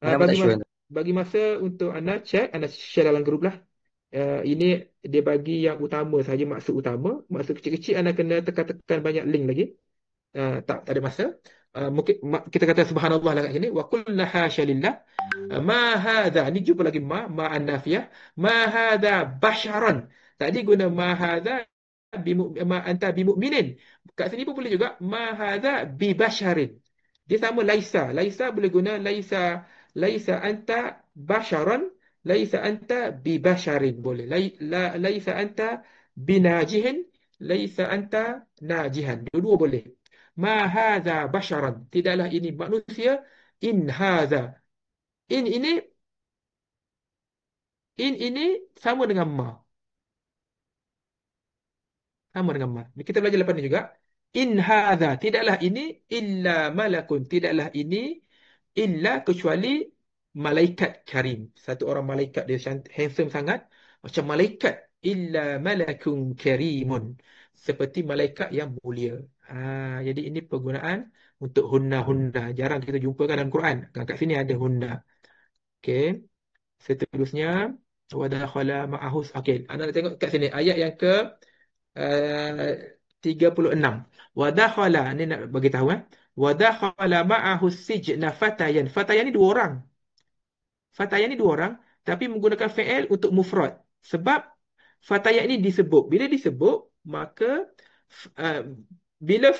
Kenapa tak sure? Bagi masa untuk anda check, anda share dalam grup lah. Ini dia bagi yang utama saja, maksud utama. Maksud kecil-kecil anda kena tekan-tekan banyak link lagi. Tak ada masa. Mungkin kita kata subhanallah lah kat sini. Wa qulna hasya lillah. Ma hadha, ni jumpa lagi ma an-nafiyah. Ma hadha basharan. Tadi guna ma hadha ma anta bimu'minin. Kat sini pun boleh juga ma hadha bi basharin. Dia sama laisa. Laisa boleh guna laisa anta basharan, laisa anta bi basharin boleh. Laisa anta binajihin, laisa anta najihan. Dua-dua boleh. Ma hadza basharan, tidaklah ini manusia. In hadza, in ini sama dengan ma. Sama dengan ma. Kita belajar lepas ni juga. In hadza, tidaklah ini illa malakun, tidaklah ini illa kecuali malaikat karim. Satu orang malaikat, dia handsome sangat macam malaikat. Illa malakun karimun, seperti malaikat yang mulia. Jadi ini penggunaan untuk hunna. Jarang kita jumpakan dalam Quran. Kat sini ada hunna. Okey. Seterusnya wadakhala ma'ahus. Okey, anda nak tengok kat sini ayat yang ke 36. Wadakhala, ni nak bagi tahu Wadakhala ma'ahus sijna fatayan. Fatayan ni dua orang. Fatayan ni dua orang tapi menggunakan fi'il untuk mufrad. Sebab fatayan ini disebut. Bila disebut, maka uh, bila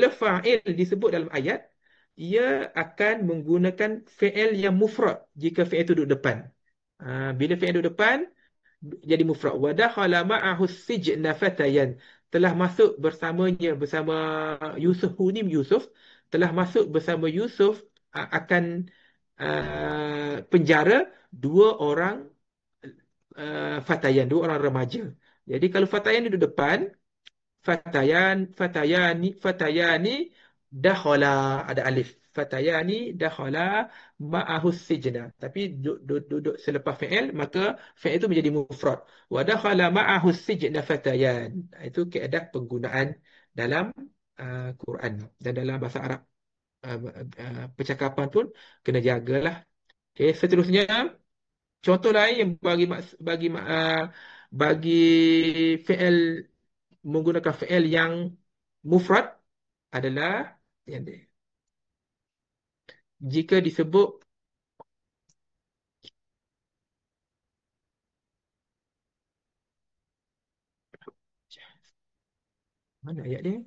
fa'il disebut dalam ayat, ia akan menggunakan fi'il yang mufrad jika fi'il itu duduk depan. Bila fi'il duduk depan, jadi mufrad. Wa dakhala ma'ahu sijna fatayan, telah masuk bersama Yusuf. Ni Yusuf telah masuk bersama Yusuf akan penjara dua orang fatayan, dua orang remaja. Jadi kalau fatayan duduk depan, fatayani dakhala, ada alif. Fatayani dakhala ma'ahus sijna. Tapi duduk selepas fi'il, maka fi'il itu menjadi mufrad. Wa dakhala ma'ahus sijna fatayan. Itu kaedah penggunaan dalam Quran dan dalam bahasa Arab. Percakapan pun kena jagalah. Okey, seterusnya contoh lain yang bagi fi'il menggunakan fi'il yang mufrad adalah yang jika disebut mana ayat dia?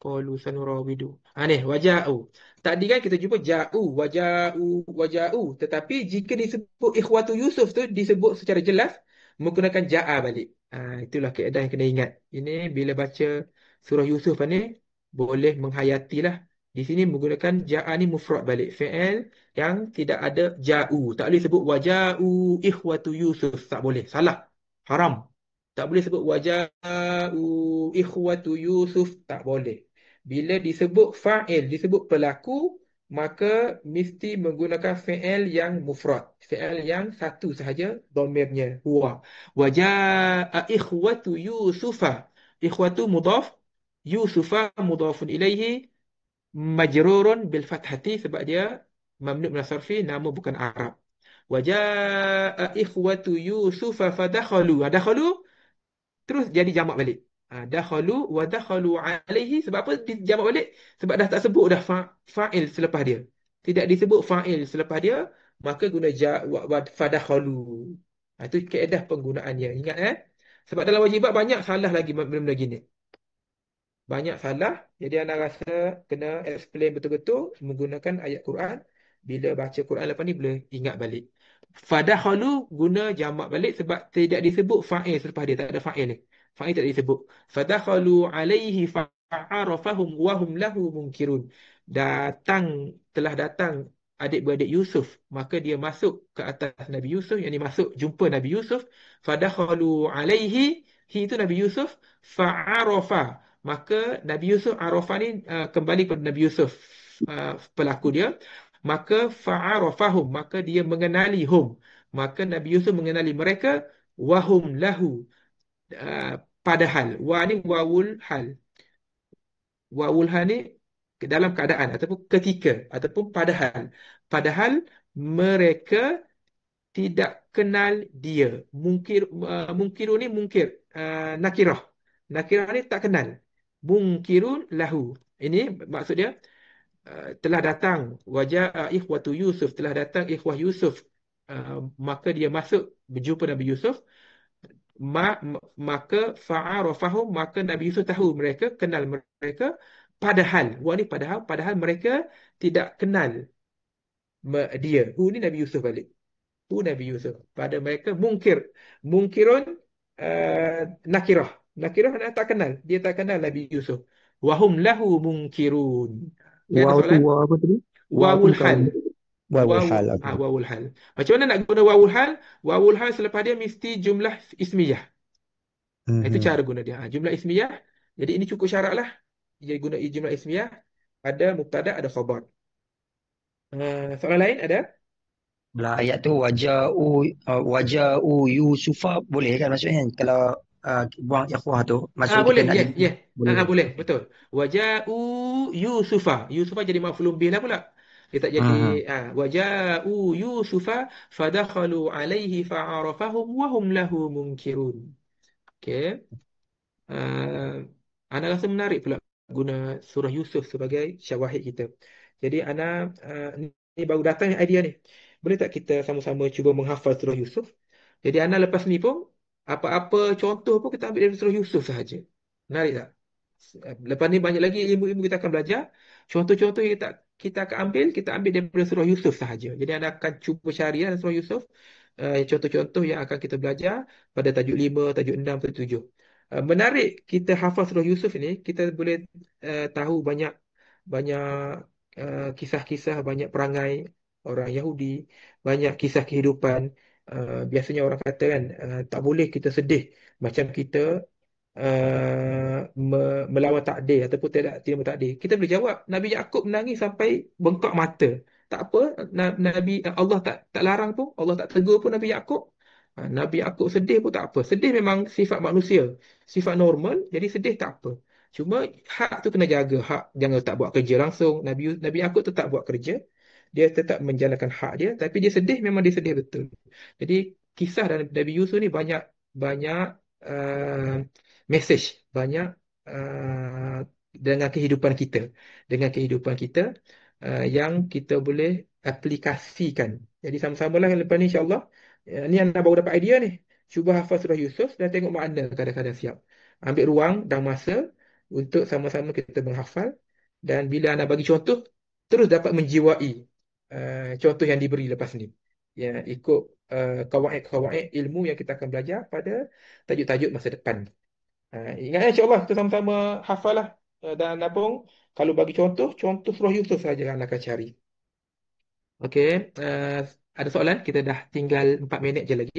Qalu sanurawidu. Ni waja'u. Tadi kan kita jumpa waja'u. Tetapi jika disebut ikhwatu Yusuf tu disebut secara jelas menggunakan ja'a balik. Itulah kaedah yang kena ingat. Ini bila baca surah Yusuf ni boleh menghayatilah. Di sini menggunakan ja'a ni mufrad balik. Fi'il yang tidak ada ja'u. Tak boleh sebut waja'u ikhwatu Yusuf. Tak boleh. Salah. Haram. Tak boleh sebut waja'u ikhwatu Yusuf. Tak boleh. Bila disebut fa'il, disebut pelaku, maka mesti menggunakan fi'il yang mufrad. Fi'il yang satu sahaja dhamirnya, huwa. Waja'a ikhwatu Yusufa. Ikhwatu mudhaf, Yusufa mudhafun ilaihi, majrurun bil fathati, sebab dia mamnu' min as-sarfi, nama bukan Arab. Waja'a ikhwatu Yusufa fadakhalu. Dakhalu terus jadi jamak balik. Dakhalu wa dakhalu alaihi. Sebab apa jamak balik? Sebab dah tak sebut dah fa'il selepas dia. Tidak disebut fa'il selepas dia, maka guna fadakhalu. Itu kaedah penggunaannya. Ingat sebab dalam wajibat banyak salah lagi benda-benda gini. Banyak salah. Jadi anda rasa kena explain betul-betul menggunakan ayat Quran. Bila baca Quran lepas ni boleh ingat balik. Fadakhalu guna jamak balik sebab tidak disebut fa'il selepas dia. Tak ada fa'il ni. Fa'il tak disebut. Fadakhalu alaihi fa'arafahum wahum lahu munkirun. Telah datang adik-beradik Yusuf. Maka dia masuk ke atas Nabi Yusuf. Yang ni masuk jumpa Nabi Yusuf. Fadakhalu alaihi. Hi itu Nabi Yusuf. Fa'arafa. Maka Nabi Yusuf, Arafah ni kembali kepada Nabi Yusuf, pelaku dia. Maka fa'arafahum, maka dia mengenali hum. Maka Nabi Yusuf mengenali mereka. Wahum lahu, padahal. Wa ni wawul hal. Wawul hal ni dalam keadaan ataupun ketika ataupun padahal. Padahal mereka tidak kenal dia. Mungkirun ni mungkir, nakirah. Nakirah ni tak kenal. Mungkirun lahu. Ini maksud dia telah datang waja'a ikhwatu Yusuf, telah datang ikhwah Yusuf, maka dia masuk berjumpa Nabi Yusuf, maka fa'arafahum, maka Nabi Yusuf tahu mereka, kenal mereka, padahal ni padahal mereka tidak kenal dia. Ni Nabi Yusuf balik. Nabi Yusuf pada mereka mungkirun, nakirah. Nakirah tak kenal, dia tak kenal Nabi Yusuf. Wahum lahu munkirun. Wow tu wow apa tadi? Wawul hal. Wawul hal. Wawul hal. Macam mana nak guna wawul hal? Wawul hal selepas dia mesti jumlah ismiyah. Itu Mhm. cara guna dia. Jumlah ismiyah. Jadi ini cukup syarat lah. Dia guna jumlah ismiyah. Ada mubtada, ada khabar. Soalan lain ada? Belah ayat tu waja'u Yusufa boleh kan maksudnya kalau buang ikhwah tu maksud kita Boleh. nak Ya, jadi ya. boleh. Boleh. Betul. Waja'u Yusufa. Yusufa jadi maf'ulun bih lah pula. Dia tak jadi Hmm. waja'u Yusufa fadakhalu alaihi fa'arafahum wa hum lahu munkirun. Okey. Uh, Ana rasa menarik pula guna surah Yusuf sebagai syawahid kita. Jadi Ana ni baru datang ni idea ni. Boleh tak kita sama-sama cuba menghafal surah Yusuf? Jadi Ana lepas ni pun apa-apa contoh pun kita ambil dari surah Yusuf sahaja. Menarik tak? Lepas ni banyak lagi ilmu-ilmu kita akan belajar. Contoh-contoh yang kita akan ambil, kita ambil daripada surah Yusuf sahaja. Jadi Anda akan cuba cari dalam surah Yusuf contoh-contoh yang akan kita belajar pada tajuk 5, tajuk 6, tajuk 7. Menarik kita hafal surah Yusuf ini, kita boleh tahu banyak banyak kisah-kisah, banyak perangai orang Yahudi, banyak kisah kehidupan. Biasanya orang kata kan, tak boleh kita sedih macam kita melawan takdir ataupun tidak terima takdir. Kita boleh jawab, Nabi Yakub menangis sampai bengkak mata. Tak apa, Nabi Allah tak larang pun, Allah tak tegur pun Nabi Yakub. Nabi Yakub sedih pun tak apa. Sedih memang sifat manusia, sifat normal, jadi sedih tak apa. Cuma hak tu kena jaga, hak jangan tak buat kerja langsung. Nabi Yakub tetap buat kerja. Dia tetap menjalankan hak dia, tapi dia sedih memang dia sedih betul. Jadi kisah dari Nabi Yusuf ni banyak banyak uh, message, banyak uh, dengan kehidupan kita, dengan kehidupan kita yang kita boleh aplikasikan. Jadi sama-sama lah lepas ni insya-Allah. Ni anda baru dapat idea ni. Cuba hafal surah Yusuf dan tengok makna kadang-kadang siap. Ambil ruang dan masa untuk sama-sama kita menghafal, dan bila anda bagi contoh terus dapat menjiwai contoh yang diberi lepas ni. Ya, ikut kawaid-kawaid ilmu yang kita akan belajar pada tajuk-tajuk masa depan. Ingat insya-Allah kita sama-sama hafal lah. Dan Abang kalau bagi contoh, contoh surah Yusuf saja yang anda akan cari. Okey, ada soalan? Kita dah tinggal 4 minit je lagi.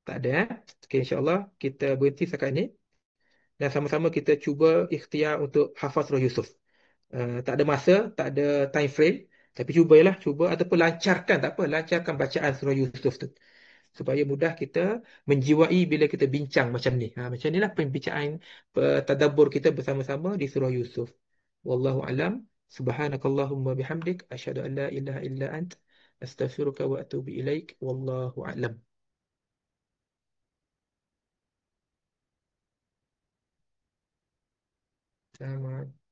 Tak ada. Okey, insya-Allah kita berhenti setakat ini dan sama-sama kita cuba ikhtiar untuk hafal surah Yusuf. Tak ada masa, tak ada time frame, tapi cubalah, cuba ataupun lancarkan, tak apa, lancarkan bacaan surah Yusuf tu supaya mudah kita menjiwai bila kita bincang macam ni. Macam inilah pembincangan tadabbur kita bersama-sama di surah Yusuf. Wallahu alam. Subhanakallahumma bihamdik asyhadu an la ilaha illa ant astaghfiruka wa atubu ilaik. Wallahu alam. Selamat